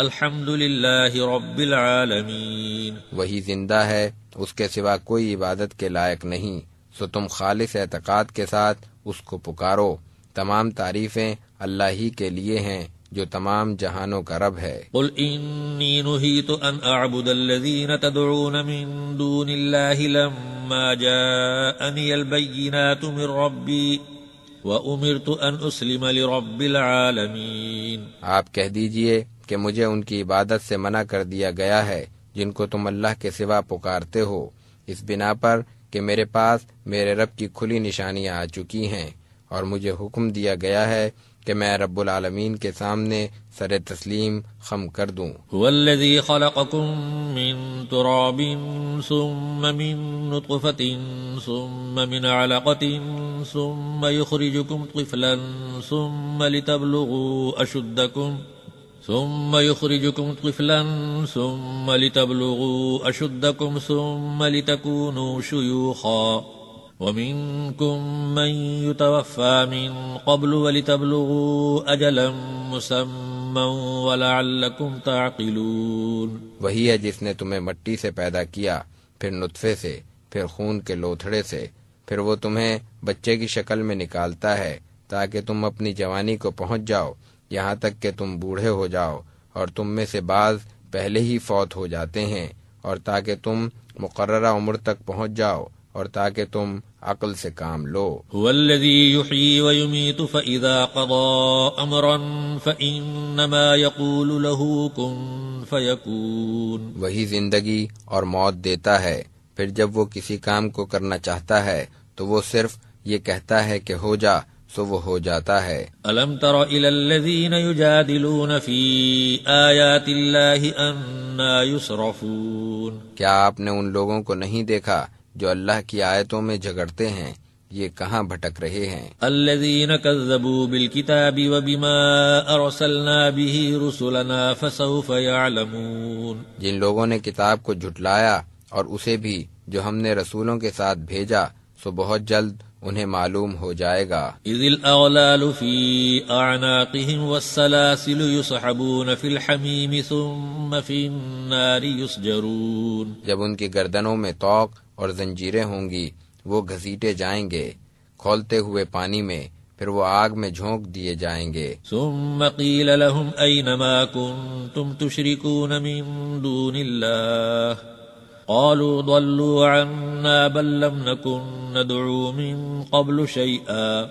الحمد للہ رب العالمین۔ وہی زندہ ہے، اس کے سوا کوئی عبادت کے لائق نہیں، سو تم خالص اعتقاد کے ساتھ اس کو پکارو، تمام تعریفیں اللہ ہی کے لیے ہیں جو تمام جہانوں کا رب ہے۔ قل انی نہیت ان اعبد الذین تدعون من دون اللہ لما جاءنی البینات من ربی وامرت ان اسلم لرب العالمین۔ آپ کہہ دیجئے کہ مجھے ان کی عبادت سے منع کر دیا گیا ہے جن کو تم اللہ کے سوا پکارتے ہو، اس بنا پر کہ میرے پاس میرے رب کی کھلی نشانیاں آ چکی ہیں، اور مجھے حکم دیا گیا ہے کہ میں رب العالمین کے سامنے سر تسلیم خم کر دوں۔ هو الذی خلقکم من تراب ثم من نطفة ثم من علقة ثم يخرجكم طفلا ثم لتبلغوا أشدكم ثم لتكونوا شيوخا ومنكم من يتوفى من قبل ولتبلغوا أجلا مسمى ولعلكم تعقلون۔ وہی ہے جس نے تمہیں مٹی سے پیدا کیا، پھر نطفے سے، پھر خون کے لوتھڑے سے، پھر وہ تمہیں بچے کی شکل میں نکالتا ہے تاکہ تم اپنی جوانی کو پہنچ جاؤ، یہاں تک کہ تم بوڑھے ہو جاؤ، اور تم میں سے بعض پہلے ہی فوت ہو جاتے ہیں، اور تاکہ تم مقررہ عمر تک پہنچ جاؤ، اور تاکہ تم عقل سے کام لو۔ هو الذی یحیی ویمیت فاذا قضى امرا فانما یقول له کن فیکون۔ وہی زندگی اور موت دیتا ہے، پھر جب وہ کسی کام کو کرنا چاہتا ہے تو وہ صرف یہ کہتا ہے کہ ہو جا، سو وہ ہو جاتا ہے۔ الم تر الی الذین یجادلون فی آیات اللہ انا یصرفون۔ کیا آپ نے ان لوگوں کو نہیں دیکھا جو اللہ کی آیتوں میں جھگڑتے ہیں، یہ کہاں بھٹک رہے ہیں؟ الذین کذبوا بالکتاب وبما ارسلنا به رسلنا فسوف یعلمون۔ جن لوگوں نے کتاب کو جھٹلایا اور اسے بھی جو ہم نے رسولوں کے ساتھ بھیجا، سو بہت جلد انہیں معلوم ہو جائے گا۔ اذ الاغلال فی اعناقهم والسلاسل یسحبون فی الحمیم ثم فی النار یسجرون۔ جب ان کی گردنوں میں طوق اور زنجیریں ہوں گی، وہ گھسیٹے جائیں گے کھولتے ہوئے پانی میں، پھر وہ آگ میں جھونک دیے جائیں گے۔ ثم قیل لهم این ما کنتم تشرکون من دون اللہ قالوا ضلوا عنا بل لم نكن ندعو من قبل شيئا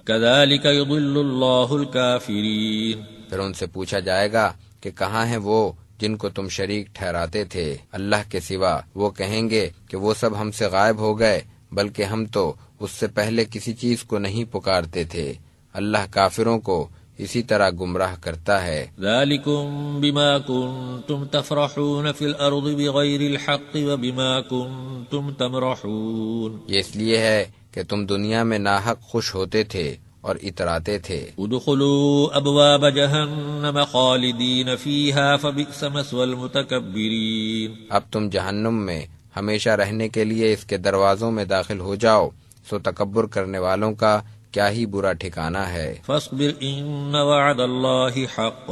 كذلك يضل الله الكافرين۔ پھر ان سے پوچھا جائے گا کہ کہاں ہیں وہ جن کو تم شریک ٹھہراتے تھے اللہ کے سوا؟ وہ کہیں گے کہ وہ سب ہم سے غائب ہو گئے، بلکہ ہم تو اس سے پہلے کسی چیز کو نہیں پکارتے تھے۔ اللہ کافروں کو اسی طرح گمراہ کرتا ہے۔ ذالکم بما کنتم تفرحون فی الارض بغیر الحق وبما کنتم تمرحون۔ یہ اس لیے ہے کہ تم دنیا میں ناحق خوش ہوتے تھے اور اتراتے تھے۔ ادخلوا ابواب جہنم خالدین فیہا فبئس مثوى المتکبرین۔ اب تم جہنم میں ہمیشہ رہنے کے لیے اس کے دروازوں میں داخل ہو جاؤ، سو تکبر کرنے والوں کا کیا ہی برا ٹھکانہ ہے۔ فاصبر ان وعد اللہ حق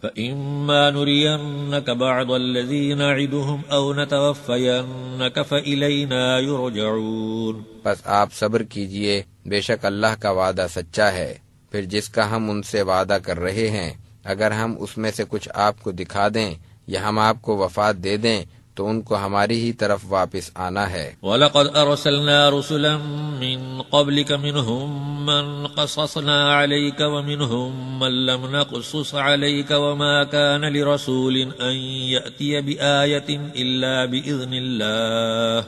فإما نرينك بعض الذي نعدهم أو نتوفينك فإلينا يرجعون۔ پس آپ صبر کیجئے، بے شک اللہ کا وعدہ سچا ہے، پھر جس کا ہم ان سے وعدہ کر رہے ہیں اگر ہم اس میں سے کچھ آپ کو دکھا دیں یا ہم آپ کو وفات دے دیں تو ان کو ہماری ہی طرف واپس آنا ہے۔ وَلَقَدْ أَرْسَلْنَا رُسُلًا مِّن قَبْلِكَ مِنْهُمْ مَنْ قَصَصْنَا عَلَيْكَ وَمِنْهُمْ مَنْ لَمْ نَقْصُصْ عَلَيْكَ وَمَا كَانَ لِرَسُولٍ أَنْ يَأْتِيَ بِآيَةٍ إِلَّا بِإِذْنِ اللَّهِ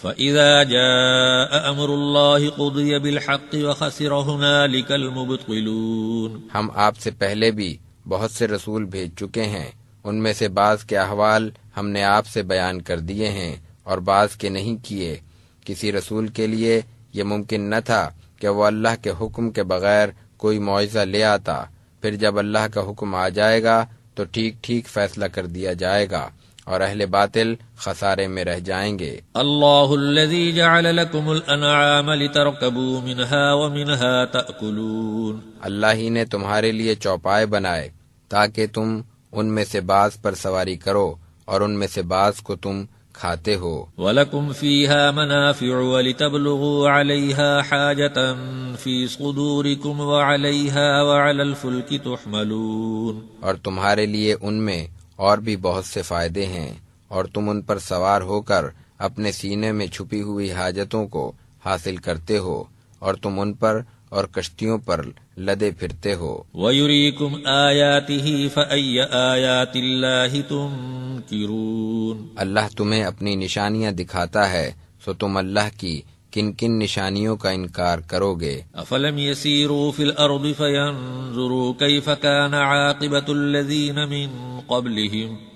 فَإِذَا جَاءَ أَمْرُ اللَّهِ قُضِيَ بِالْحَقِّ وَخَسِرَ هُنَالِكَ الْمُبْطِلُونَ۔ ہم آپ سے پہلے بھی بہت سے رسول بھیج چکے ہیں، ان میں سے بعض کے احوال ہم نے آپ سے بیان کر دیے ہیں اور بعض کے نہیں کیے۔ کسی رسول کے لیے یہ ممکن نہ تھا کہ وہ اللہ کے حکم کے بغیر کوئی معجزہ لے آتا، پھر جب اللہ کا حکم آ جائے گا تو ٹھیک ٹھیک فیصلہ کر دیا جائے گا اور اہل باطل خسارے میں رہ جائیں گے۔ اللہ الذی جعل لکم الانعام لترکبوا منها ومنها تأکلون۔ اللہ ہی نے تمہارے لیے چوپائے بنائے تاکہ تم ان میں سے بعض پر سواری کرو اور ان میں سے بعض کو تم کھاتے ہو۔ وَلَكُمْ فِيهَا مَنَافِعُ وَلِتَبْلُغُوا عَلَيْهَا حَاجَةً فِي صُدُورِكُمْ وَعَلَيْهَا وَعَلَى الْفُلْكِ تُحْمَلُونَ۔ اور تمہارے لیے ان میں اور بھی بہت سے فائدے ہیں اور تم ان پر سوار ہو کر اپنے سینے میں چھپی ہوئی حاجتوں کو حاصل کرتے ہو اور تم ان پر اور کشتیوں پر لدے پھرتے ہو۔ وَيُرِيكُمْ آيَاتِهِ فَأَيَّ آيَاتِ اللَّهِ تُنْكِرُونَ۔ اللہ تمہیں اپنی نشانیاں دکھاتا ہے سو تم اللہ کی کن کن نشانیوں کا انکار کرو گے۔ أَفَلَمْ يَسِيرُوا فِي الْأَرْضِ فَيَنْظُرُوا كَيْفَ كَانَ عَاقِبَةُ الَّذِينَ مِنْ قَبْلِهِمْ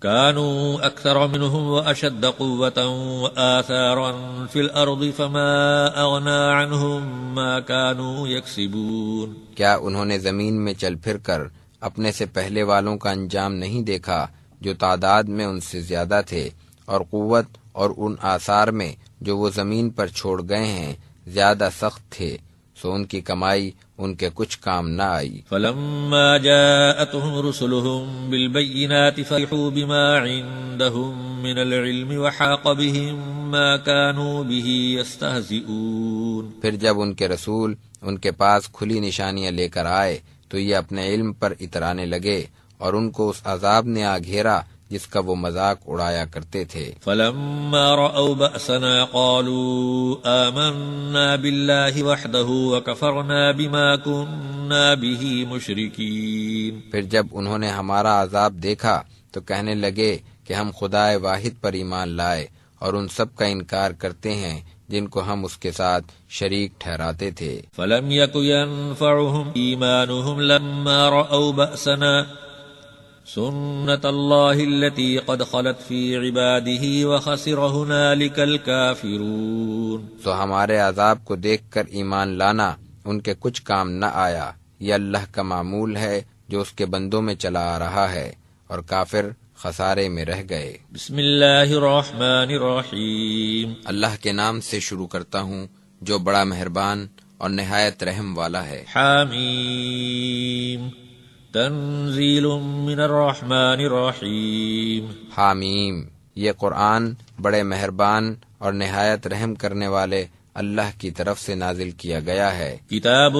كانوا أكثر منهم وأشد قوة وآثارا في الأرض فما أغنى عنهم ما كانوا يكسبون۔ کیا انہوں نے زمین میں چل پھر کر اپنے سے پہلے والوں کا انجام نہیں دیکھا جو تعداد میں ان سے زیادہ تھے اور قوت اور ان آثار میں جو وہ زمین پر چھوڑ گئے ہیں زیادہ سخت تھے، سو ان کی کمائی ان کے کچھ کام نہ آئی۔ فلما جاءتهم رسلهم بالبينات فرحوا بما عندهم من العلم وحاق بهم ما كانوا به يستهزئون۔ پھر جب ان کے رسول ان کے پاس کھلی نشانیاں لے کر آئے تو یہ اپنے علم پر اترانے لگے اور ان کو اس عذاب نے آ گھیرا جس کا وہ مذاق اڑایا کرتے تھے۔ فلما رأوا بأسنا قالوا آمنا بالله وحده وكفرنا بما كنا به مشركين۔ پھر جب انہوں نے ہمارا عذاب دیکھا تو کہنے لگے کہ ہم خدائے واحد پر ایمان لائے اور ان سب کا انکار کرتے ہیں جن کو ہم اس کے ساتھ شریک ٹھہراتے تھے۔ فلم يكن ينفعهم إيمانهم لما رأوا بأسنا سنة الله التي قد خلت في عباده وخسر هنالك الكافرون۔ سو ہمارے عذاب کو دیکھ کر ایمان لانا ان کے کچھ کام نہ آیا، یہ اللہ کا معمول ہے جو اس کے بندوں میں چلا آ رہا ہے اور کافر خسارے میں رہ گئے۔ بسم اللہ الرحمن الرحیم۔ اللہ کے نام سے شروع کرتا ہوں جو بڑا مہربان اور نہایت رحم والا ہے۔ حامیم تنزیل من الرحمن الرحیم۔ حامیم، یہ قرآن بڑے مہربان اور نہایت رحم کرنے والے اللہ کی طرف سے نازل کیا گیا ہے۔ کتاب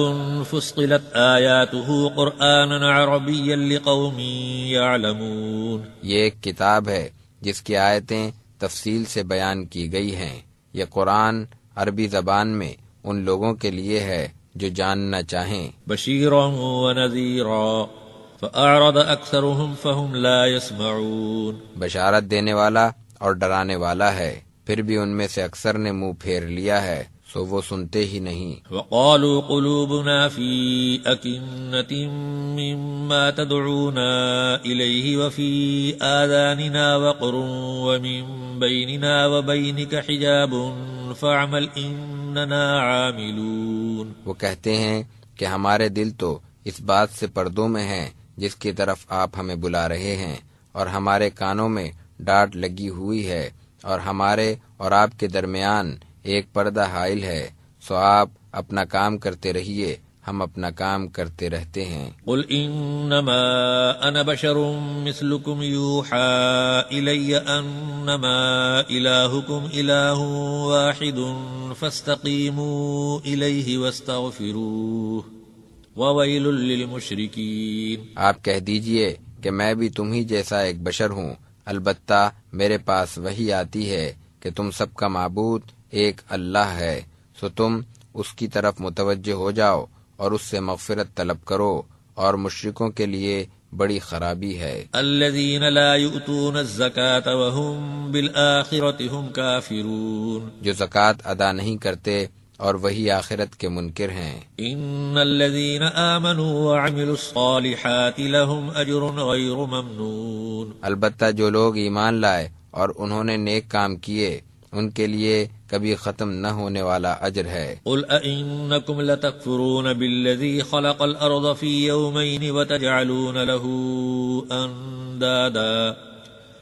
فصلت آیاتہ قرآنا عربیا لقوم یعلمون۔ یہ ایک کتاب ہے جس کی آیتیں تفصیل سے بیان کی گئی ہیں۔ یہ قرآن عربی زبان میں ان لوگوں کے لیے ہے جو جاننا چاہیں۔ بشیرا ونذیرا فأعرض أكثرهم فهم لا يسمعون۔ بشارت دینے والا اور ڈرانے والا ہے، پھر بھی ان میں سے اکثر نے منہ پھیر لیا ہے سو وہ سنتے ہی نہیں۔ وقالوا قلوبنا في أكنة مما تدعونا إليه وفي آذاننا وقر ومن بيننا وبينك حجاب فاعمل إننا عاملون۔ وہ کہتے ہیں کہ ہمارے دل تو اس بات سے پردوں میں ہیں جس کی طرف آپ ہمیں بلا رہے ہیں، اور ہمارے کانوں میں ڈاٹ لگی ہوئی ہے، اور ہمارے اور آپ کے درمیان ایک پردہ حائل ہے، سو آپ اپنا کام کرتے رہیے، ہم اپنا کام کرتے رہتے ہیں۔ قل انما انا بشر مثلكم يوحى الي انما الهكم اله واحد فاستقيموا اليه واستغفروه وويل للمشركين۔ آپ کہہ دیجئے کہ میں بھی تم ہی جیسا ایک بشر ہوں، البتہ میرے پاس وحی آتی ہے کہ تم سب کا معبود ایک اللہ ہے، سو تم اس کی طرف متوجہ ہو جاؤ اور اس سے مغفرت طلب کرو، اور مشرکوں کے لیے بڑی خرابی ہے۔ الذين لا يؤتون الزكاة وهم بالآخرة هم كافرون۔ جو زکوٰۃ ادا نہیں کرتے اور وہی آخرت کے منکر ہیں۔ ان الذين آمنوا وعملوا الصالحات لهم اجر غير ممنون۔ البتہ جو لوگ ایمان لائے اور انہوں نے نیک کام کیے، ان کے لیے کبھی ختم نہ ہونے والا اجر ہے۔ قل أئنكم لتكفرون بالذي خلق الأرض في يومين وتجعلون له أندادا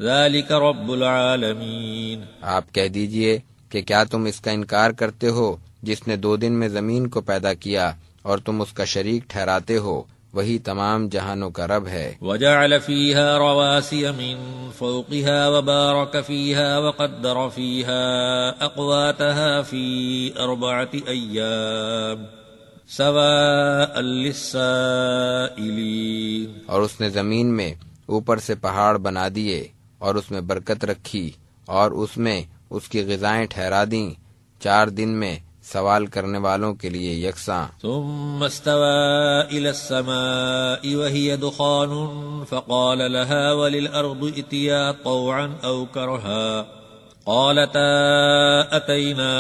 ذلك رب العالمين۔ آپ کہہ دیجئے کہ کیا تم اس کا انکار کرتے ہو جس نے 2 دن میں زمین کو پیدا کیا اور تم اس کا شریک ٹھہراتے ہو، وہی تمام جہانوں کا رب ہے۔ وجعل فيها رواسي من فوقها وبارك فيها وقدر فيها أقواتها في 4 أيام سواء للسائلين۔ اور اس نے زمین میں اوپر سے پہاڑ بنا دیے اور اس میں برکت رکھی اور اس میں اس کی غذائیں ٹھہرا دیں، 4 دن میں سوال کرنے والوں کے لیے یکساں۔ ثم استوى إلى السماء وهي دخان فقال لها وللأرض ائتيا طوعا أو كرها قالتا أتينا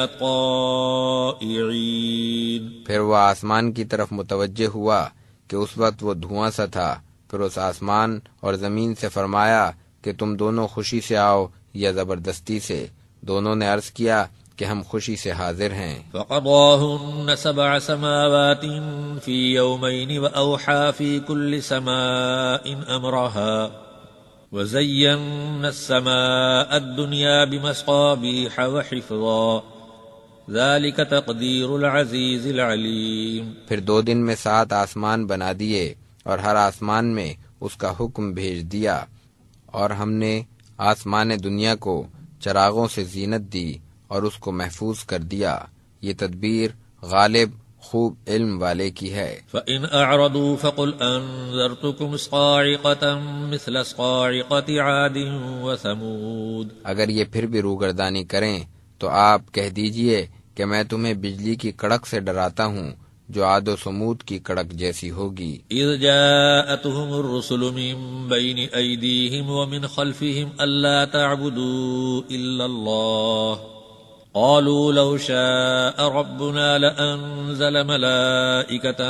طائعين۔ پھر وہ آسمان کی طرف متوجہ ہوا کہ اس وقت وہ دھواں سا تھا، پھر اس آسمان اور زمین سے فرمایا کہ تم دونوں خوشی سے آؤ یا زبردستی سے، دونوں نے عرض کیا کہ ہم خوشی سے حاضر ہیں۔ فقضاهن 7 سماوات في يومين وأوحى في كل سماء أمرها وزينا السماء الدنيا بمصابيح وحفظا ذلك تقدير العزيز العليم۔ پھر 2 دن میں 7 آسمان بنا دیے اور ہر آسمان میں اس کا حکم بھیج دیا، اور ہم نے آسمان دنیا کو چراغوں سے زینت دی اور اس کو محفوظ کر دیا، یہ تدبیر غالب خوب علم والے کی ہے۔ فَإِنْ أَعْرَضُوا فَقُلْ أَنذَرْتُكُمْ صَاعِقَةً مِثْلَ صَاعِقَةِ عَادٍ وَثَمُودَ۔ اگر یہ پھر بھی روگردانی کریں تو آپ کہہ دیجئے کہ میں تمہیں بجلی کی کڑک سے ڈراتا ہوں جو عاد و ثمود کی کڑک جیسی ہوگی۔ إِذْ جَاءَتْهُمُ الرُّسُلُ مِنْ بَيْنِ أَيْدِيهِمْ وَمِنْ خَلْفِهِمْ أَلَّا تَعْبُدُوا إِلَّا اللَّهَ قالوا لو شاء ربنا لأنزل ملائكة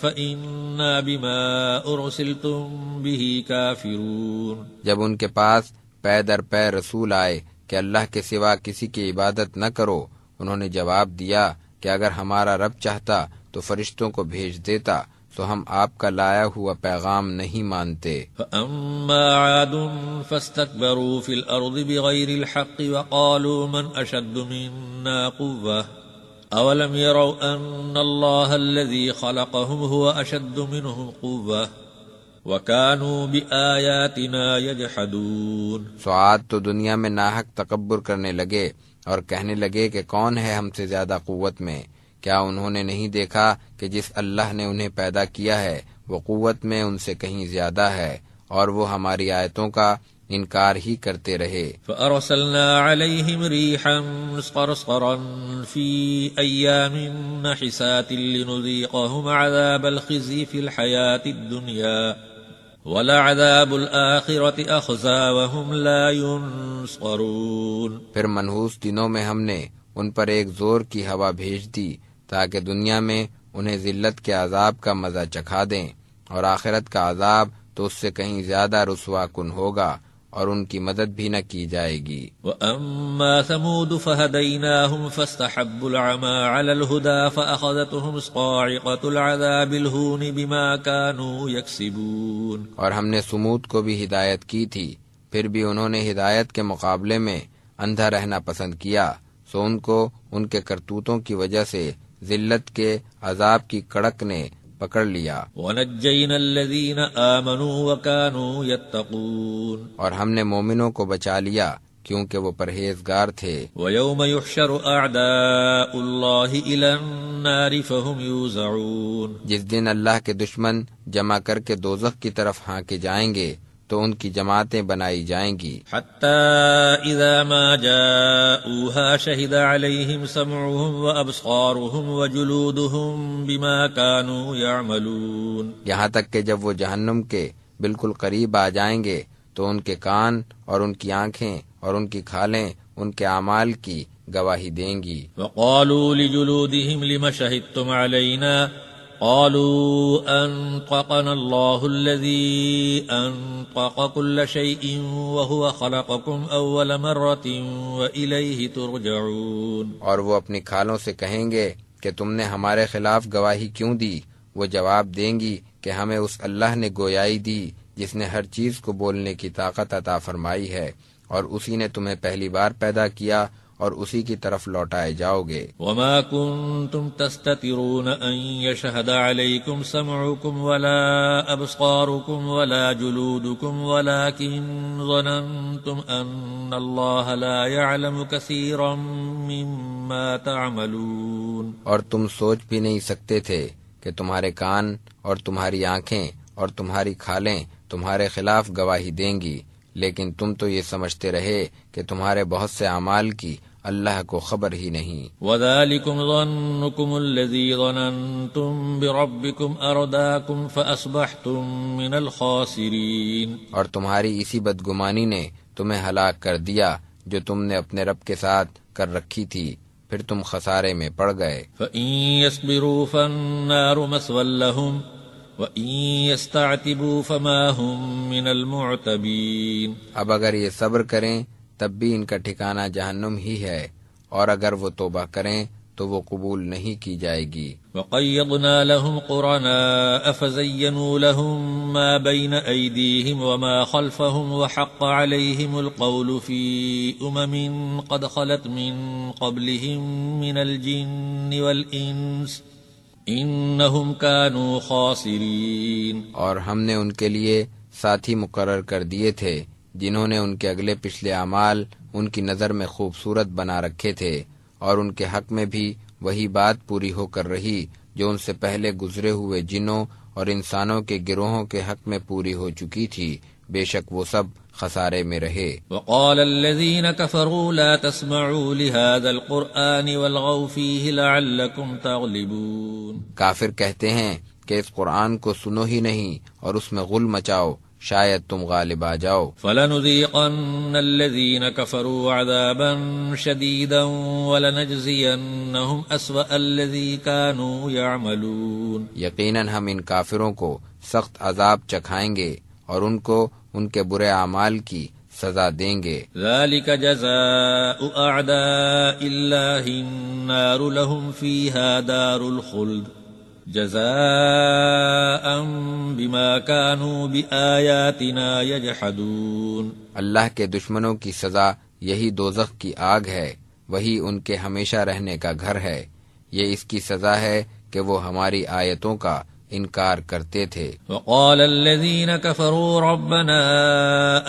فإنا بما أرسلتم به كافرون۔ جب ان کے پاس پے در پے رسول آئے کہ اللہ کے سوا کسی کی عبادت نہ کرو، انہوں نے جواب دیا کہ اگر ہمارا رب چاہتا تو فرشتوں کو بھیج دیتا، تو ہم آپ کا لایا ہوا پیغام نہیں مانتے۔ فَأَمَّا عَادٌ فَاسْتَكْبَرُوا فِي الْأَرْضِ بِغَيْرِ الْحَقِّ وَقَالُوا مَنْ أَشَدُّ مِنَّا قُوَّةً أَوَلَمْ يَرَوْا أَنَّ اللَّهَ الَّذِي خَلَقَهُمْ هُوَ أَشَدُّ مِنْهُمْ قُوَّةً وَكَانُوا بِآيَاتِنَا يَجْحَدُونَ۔ سو عاد تو دنیا میں ناحق تکبر کرنے لگے اور کہنے لگے کہ کون ہے ہم سے زیادہ قوت میں، کیا انہوں نے نہیں دیکھا کہ جس اللہ نے انہیں پیدا کیا ہے وہ قوت میں ان سے کہیں زیادہ ہے، اور وہ ہماری آیتوں کا انکار ہی کرتے رہے۔ فَأَرْسَلْنَا عَلَيْهِمْ رِيحًا صَرْصَرًا فِي أَيَّامٍ نَحِسَاتٍ لِنُذِيقَهُمْ عَذَابَ الْخِزْيِ فِي الْحَيَاةِ الدُّنْيَا وَلَعَذَابُ الْآخِرَةِ أَخْزَىٰ وَهُمْ لَا يُنصَرُونَ۔ پھر منحوس دنوں میں ہم نے ان پر ایک زور کی ہوا بھیج دی تاکہ دنیا میں انہیں ذلت کے عذاب کا مزہ چکھا دیں، اور آخرت کا عذاب تو اس سے کہیں زیادہ رسوا کن ہوگا اور ان کی مدد بھی نہ کی جائے گی۔ وَأَمَّا ثَمُودُ فَهَدَيْنَاهُمْ فَاسْتَحَبُّوا الْعَمَىٰ عَلَى الْهُدَىٰ فَأَخَذَتْهُمْ صَاعِقَةُ الْعَذَابِ الْهُونِ بِمَا كَانُوا يَكْسِبُونَ۔ اور ہم نے سمود کو بھی ہدایت کی تھی، پھر بھی انہوں نے ہدایت کے مقابلے میں اندھا رہنا پسند کیا، سو ان کو ان کے کرتوتوں کی وجہ سے ذلت کے عذاب کی کڑک نے پکڑ لیا، وَنَجَّيْنَا الَّذِينَ آمَنُوا وَكَانُوا يَتَّقُونَ، اور ہم نے مومنوں کو بچا لیا کیونکہ وہ پرہیزگار تھے۔ وَيَوْمَ يُحْشَرُ أَعْدَاءُ اللَّهِ إِلَى النَّارِ فَهُمْ يُوزَعُونَ، جس دن اللہ کے دشمن جمع کر کے دوزخ کی طرف ہانکے جائیں گے تو ان کی جماعتیں بنائی جائیں گی، حَتَّى إِذَا مَا جَاءُوهَا شَهِدَ عَلَيْهِمْ سَمْعُهُمْ وَأَبْصَارُهُمْ وَجُلُودُهُمْ بِمَا كَانُوا يَعْمَلُونَ، یہاں تک کہ جب وہ جہنم کے بالکل قریب آ جائیں گے تو ان کے کان اور ان کی آنکھیں اور ان کی کھالیں ان کے اعمال کی گواہی دیں گی۔ وَقَالُوا لِجُلُودِهِمْ لِمَ شَهِدتُّمْ عَلَيْنَا قَالُوا أَنطَقَنَا اللَّهُ الَّذِي أَنطَقَ كُلَّ شَيْءٍ وَهُوَ خَلَقَكُمْ أَوَّلَ مَرَّةٍ وَإِلَيْهِ تُرْجَعُونَ، اور وہ اپنی کھالوں سے کہیں گے کہ تم نے ہمارے خلاف گواہی کیوں دی؟ وہ جواب دیں گی کہ ہمیں اس اللہ نے گویائی دی جس نے ہر چیز کو بولنے کی طاقت عطا فرمائی ہے، اور اسی نے تمہیں پہلی بار پیدا کیا اور اسی کی طرف لوٹائے جاؤ گے۔ وَمَا كُنتُمْ تَسْتَتِرُونَ أَن يَشْهَدَ عَلَيْكُمْ سَمْعُكُمْ وَلَا أَبْصَارُكُمْ وَلَا جُلُودُكُمْ وَلَكِنْ ظَنَنْتُمْ أَنَّ اللَّهَ لَا يَعْلَمُ كَثِيرًا مِّمَّا تَعْمَلُونَ، اور تم سوچ بھی نہیں سکتے تھے کہ تمہارے کان اور تمہاری آنکھیں اور تمہاری کھالیں تمہارے خلاف گواہی دیں گی، لیکن تم تو یہ سمجھتے رہے کہ تمہارے بہت سے اعمال کی اللہ کو خبر ہی نہیں۔ وَذَلِكُمْ ظَنُّكُمُ الَّذِي ظَنَنْتُمْ بِرَبِّكُمْ أَرْدَاكُمْ فَأَصْبَحْتُمْ مِنَ الْخَاسِرِينَ، اور تمہاری اسی بدگمانی نے تمہیں ہلاک کر دیا جو تم نے اپنے رب کے ساتھ کر رکھی تھی، پھر تم خسارے میں پڑ گئے۔ فَإِن يَصْبِرُوا فَالنَّارُ مَثْوًى لَهُمْ وَإِن يَسْتَعْتِبُوا فَمَا هُمْ مِنَ الْمُعْتَبِينَ، اب اگر یہ صبر کریں تب بھی ان کا ٹھکانہ جہنم ہی ہے، اور اگر وہ توبہ کریں تو وہ قبول نہیں کی جائے گی۔ وَقَيَّضْنَا لَهُمْ قُرَنَاءَ فَزَيَّنُوا لَهُم مَّا بَيْنَ أَيْدِيهِمْ وَمَا خَلْفَهُمْ وَحَقَّ عَلَيْهِمُ الْقَوْلُ فِي أُمَمٍ قَدْ خَلَتْ مِن قَبْلِهِم مِّنَ الْجِنِّ وَالْإِنسِ إِنَّهُمْ كَانُوا خَاسِرِينَ، اور ہم نے ان کے لیے ساتھی مقرر کر دیے تھے جنہوں نے ان کے اگلے پچھلے اعمال ان کی نظر میں خوبصورت بنا رکھے تھے، اور ان کے حق میں بھی وہی بات پوری ہو کر رہی جو ان سے پہلے گزرے ہوئے جنوں اور انسانوں کے گروہوں کے حق میں پوری ہو چکی تھی، بے شک وہ سب خسارے میں رہے۔ وقال الذين كفروا لا تسمعوا لهذا القرآن والغوا فيه لعلكم تغلبون، کافر کہتے ہیں کہ اس قرآن کو سنو ہی نہیں اور اس میں غل مچاؤ، شاید تم غالب آ جاؤ۔ فَلَنُذِيقَنَّ الَّذِينَ كَفَرُوا عَذَابًا شَدِيدًا وَلَنَجْزِيَنَّهُمْ أَسْوَأَ الَّذِي كَانُوا يَعْمَلُونَ، یقیناً ہم ان کافروں کو سخت عذاب چکھائیں گے اور ان کو ان کے برے اعمال کی سزا دیں گے۔ ذَلِكَ جَزَاءُ أَعْدَاءِ اللَّهِ النَّارُ لَهُمْ فِيهَا دَارُ الْخُلْدِ جَزَاءً بِمَا كَانُوا بِآيَاتِنَا يَجْحَدُونَ، اللہ کے دشمنوں کی سزا یہی دوزخ کی آگ ہے، وہی ان کے ہمیشہ رہنے کا گھر ہے، یہ اس کی سزا ہے کہ وہ ہماری آیتوں کا انکار کرتے تھے۔ وقال الذين كفروا ربنا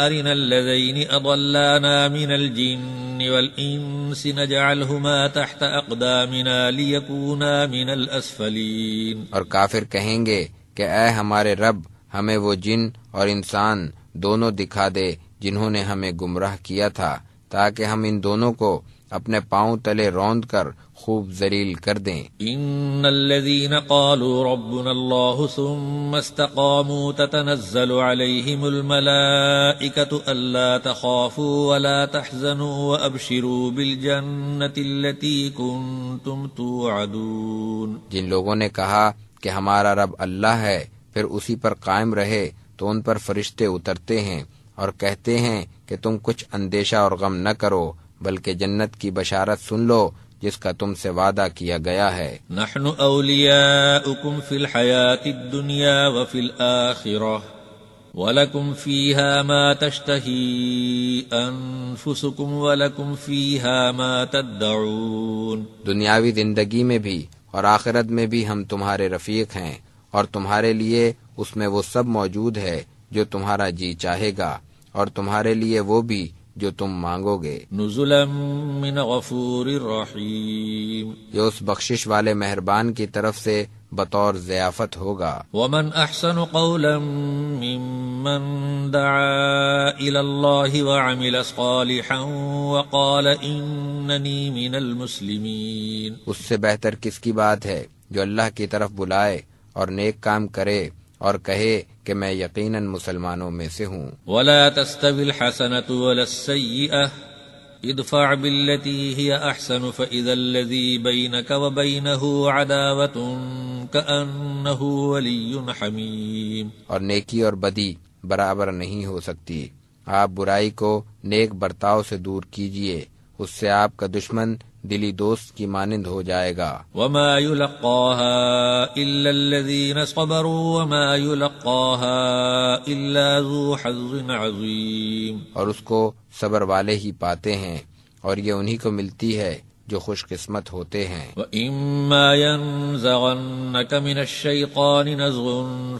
أرنا الذين أضلانا من الجن والإنس نجعلهما تحت أقدامنا ليكونا من الأسفلين، اور کافر کہیں گے کہ اے ہمارے رب، ہمیں وہ جن اور انسان دونوں دکھا دے جنہوں نے ہمیں گمراہ کیا تھا، تاکہ ہم ان دونوں کو اپنے پاؤں تلے روند کر خوب ذلیل کر دیں۔ ان الذين قالوا ربنا الله ثم استقاموا تتنزل عليهم الملائكة الا تخافوا ولا تحزنوا وابشروا بالجنة التي كنتم توعدون، جن لوگوں نے کہا کہ ہمارا رب اللہ ہے پھر اسی پر قائم رہے تو ان پر فرشتے اترتے ہیں اور کہتے ہیں کہ تم کچھ اندیشہ اور غم نہ کرو بلکہ جنت کی بشارت سن لو جس کا تم سے وعدہ کیا گیا ہے۔ نحن اولیاؤکم فی الحیاة الدنیا وفی الآخرہ وَلَكُمْ فِيهَا مَا تَشْتَهِي أَنفُسُكُمْ وَلَكُمْ فِيهَا مَا تَدَّعُونَ، دنیاوی زندگی میں بھی اور آخرت میں بھی ہم تمہارے رفیق ہیں، اور تمہارے لیے اس میں وہ سب موجود ہے جو تمہارا جی چاہے گا، اور تمہارے لیے وہ بھی جو تم مانگو گے۔ نزلا من غفور رحیم، یہ اس بخشش والے مہربان کی طرف سے بطور ضیافت ہوگا۔ ومن احسن قولا ممن دعا الى اللہ وعمل صالحا وقال اننی من المسلمین، اس سے بہتر کس کی بات ہے جو اللہ کی طرف بلائے اور نیک کام کرے اور کہے کہ میں یقیناً مسلمانوں میں سے ہوں۔ ولا تستوی الحسنة ولا السیئة ادفع بالتي هي احسن فاذا الذي بينك وبينه عداوة كأنه ولي حميم، اور نیکی اور بدی برابر نہیں ہو سکتی، آپ برائی کو نیک برتاؤ سے دور کیجئے، اس سے آپ کا دشمن دلی دوست کی مانند ہو جائے گا۔ وما يلقاها الا الذين صبروا وما يلقاها الا ذو حظ عظيم، اور اس کو صبر والے ہی پاتے ہیں، اور یہ انہی کو ملتی ہے جو خوش قسمت ہوتے ہیں۔ وَإِمَّا يَنزَغَنَّكَ مِنَ الشَّيْطَانِ نَزْغٌ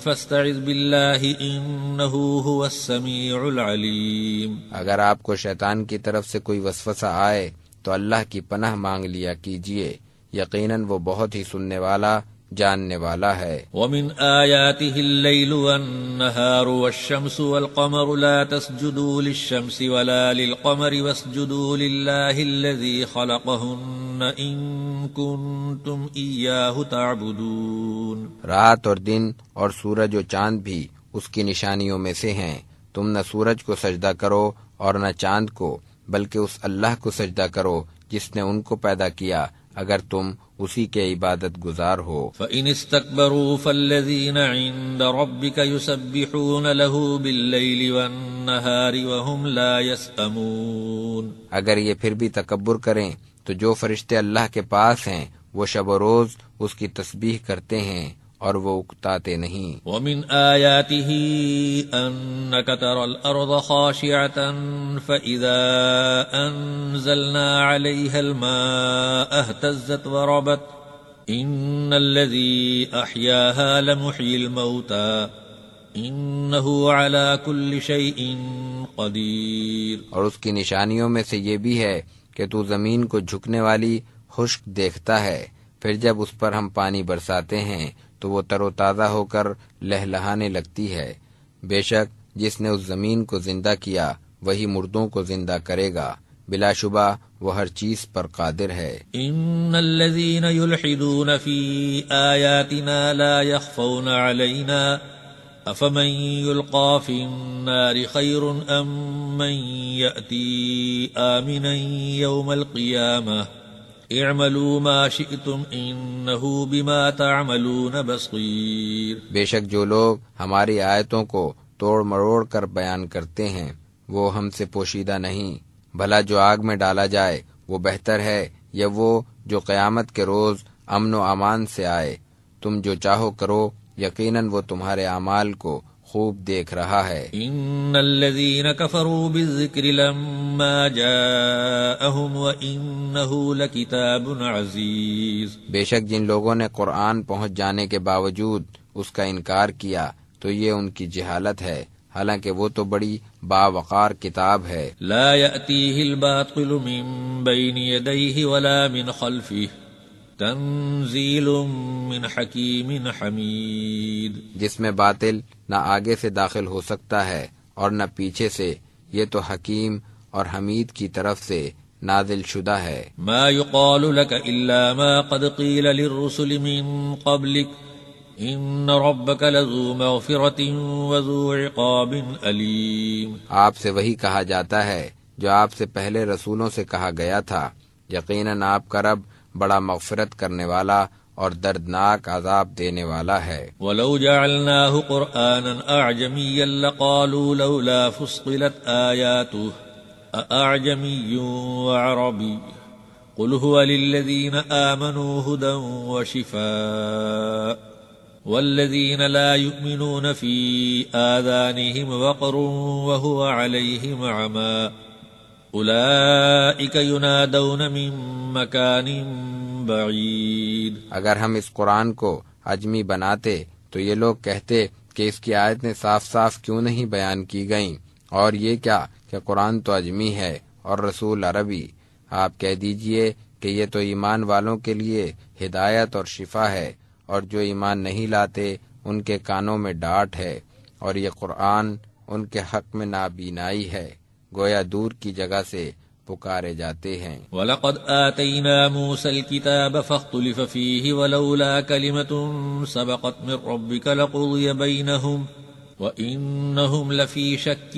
فَاسْتَعِذْ بِاللَّهِ إِنَّهُ هُوَ السَّمِيعُ الْعَلِيمُ، اگر آپ کو شیطان کی طرف سے کوئی وسوسہ آئے تو اللہ کی پناہ مانگ لیا کیجئے، یقیناً وہ بہت ہی سننے والا جاننے والا ہے۔ وَمِنْ آيَاتِهِ اللَّيْلُ وَالنَّهَارُ وَالشَّمْسُ وَالْقَمَرُ لَا تَسْجُدُوا لِلشَّمْسِ وَلَا لِلْقَمَرِ وَاسْجُدُوا لِلَّهِ الَّذِي خَلَقَهُنَّ إِن كُنتُمْ إِيَّاهُ تَعْبُدُونَ، رات اور دن اور سورج و چاند بھی اس کی نشانیوں میں سے ہیں، تم نہ سورج کو سجدہ کرو اور نہ چاند کو، بلکہ اس اللہ کو سجدہ کرو جس نے ان کو پیدا کیا، اگر تم اسی کے عبادت گزار ہو۔ فَإِنِ اسْتَكْبَرُوا فَالَّذِينَ عِندَ رَبِّكَ يُسَبِّحُونَ لَهُ بِاللَّيْلِ وَالنَّهَارِ وَهُمْ لَا يَسْأَمُونَ، اگر یہ پھر بھی تکبر کریں تو جو فرشتے اللہ کے پاس ہیں وہ شب و روز اس کی تسبیح کرتے ہیں اور وہ اکتاتے نہیں۔ وَمِنْ آيَاتِهِ أَنَّكَ تَرَى الْأَرْضَ خَاشِعَةً فَإِذَا أَنزَلْنَا عَلَيْهَا الْمَاءَ اهْتَزَّتْ وَرَبَتْ إِنَّ الَّذِي أَحْيَاهَا لَمُحْيِي الْمَوْتَى إِنَّهُ عَلَى كُلِّ شَيْءٍ قَدِيرٌ، اور اس کی نشانیوں میں سے یہ بھی ہے کہ تو زمین کو جھکنے والی خشک دیکھتا ہے، پھر جب اس پر ہم پانی برساتے ہیں تو وہ تر و تازہ ہو کر لہلہانے لگتی ہے۔ بے شک جس نے اس زمین کو زندہ کیا وہی مردوں کو زندہ کرے گا، بلا شبہ وہ ہر چیز پر قادر ہے۔ ان الذين يلحدون في آياتنا لا يخفون علينا افمن يلقى في النار خير ام من يأتي آمنا يوم القيامة اعملوا ما شئتم انه بما تعملون بصیر، بے شک جو لوگ ہماری آیتوں کو توڑ مروڑ کر بیان کرتے ہیں وہ ہم سے پوشیدہ نہیں، بھلا جو آگ میں ڈالا جائے وہ بہتر ہے یا وہ جو قیامت کے روز امن و امان سے آئے؟ تم جو چاہو کرو، یقیناً وہ تمہارے اعمال کو خوب دیکھ رہا ہے۔ ان الذين كفروا بالذكر لما جاءهم وانه لكتاب عزيز، بے شک جن لوگوں نے قرآن پہنچ جانے کے باوجود اس کا انکار کیا تو یہ ان کی جہالت ہے، حالانکہ وہ تو بڑی باوقار کتاب ہے۔ لا يأتيه الباطل من بين يديه ولا من خلفه تنزیل من حکیم حمید، جس میں باطل نہ آگے سے داخل ہو سکتا ہے اور نہ پیچھے سے، یہ تو حکیم اور حمید کی طرف سے نازل شدہ ہے۔ ما يقال لك الا ما قد قيل للرسل من قبلك ان ربك لذو مغفرة وذو عقاب علیم، آپ سے وہی کہا جاتا ہے جو آپ سے پہلے رسولوں سے کہا گیا تھا، یقیناً آپ کا رب بڑا مغفرت کرنے والا اور دردناک عذاب دینے والا ہے۔ ولو جعلناه قرآنا اعجميا لقالوا لولا فصلت آياته أأعجمي وعربي قل هو للذين آمنوا هدى وشفاء والذين لا يؤمنون في آذانهم وقر وهو عليهم عمى أولئك ينادون من مكان بعيد۔ اگر ہم اس قرآن کو عجمی بناتے تو یہ لوگ کہتے کہ اس کی آیتیں صاف صاف کیوں نہیں بیان کی گئیں، اور یہ کیا کہ قرآن تو عجمی ہے اور رسول عربی۔ آپ کہہ دیجئے کہ یہ تو ایمان والوں کے لیے ہدایت اور شفا ہے، اور جو ایمان نہیں لاتے ان کے کانوں میں ڈانٹ ہے، اور یہ قرآن ان کے حق میں نابینائی ہے، گویا دور کی جگہ سے پکارے جاتے ہیں۔ وَلَقَدْ آتَيْنَا مُوسَى الْكِتَابَ فَاخْتُلِفَ فِيهِ وَلَوْلَا كَلِمَةٌ سَبَقَتْ مِنْ رَبِّكَ لَقُضِيَ بَيْنَهُمْ وَإِنَّهُمْ لَفِي شَكٍّ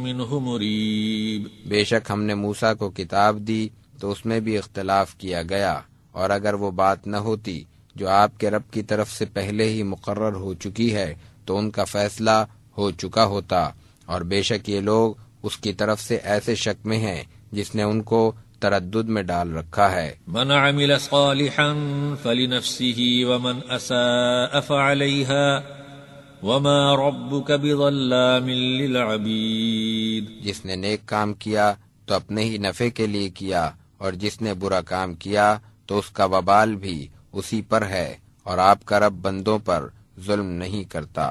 مِّنْهُ مُرِيبٍ۔ بے شک ہم نے موسیٰ کو کتاب دی تو اس میں بھی اختلاف کیا گیا، اور اگر وہ بات نہ ہوتی جو آپ کے رب کی طرف سے پہلے ہی مقرر ہو چکی ہے تو ان کا فیصلہ ہو چکا ہوتا، اور بے شک یہ لوگ اس کی طرف سے ایسے شک میں ہیں جس نے ان کو تردد میں ڈال رکھا ہے۔ من عمل صالحا فلنفسه ومن اساء فعليها وما ربك بظلام للعبید۔ جس نے نیک کام کیا تو اپنے ہی نفع کے لیے کیا، اور جس نے برا کام کیا تو اس کا وبال بھی اسی پر ہے، اور آپ کا رب بندوں پر ظلم نہیں کرتا۔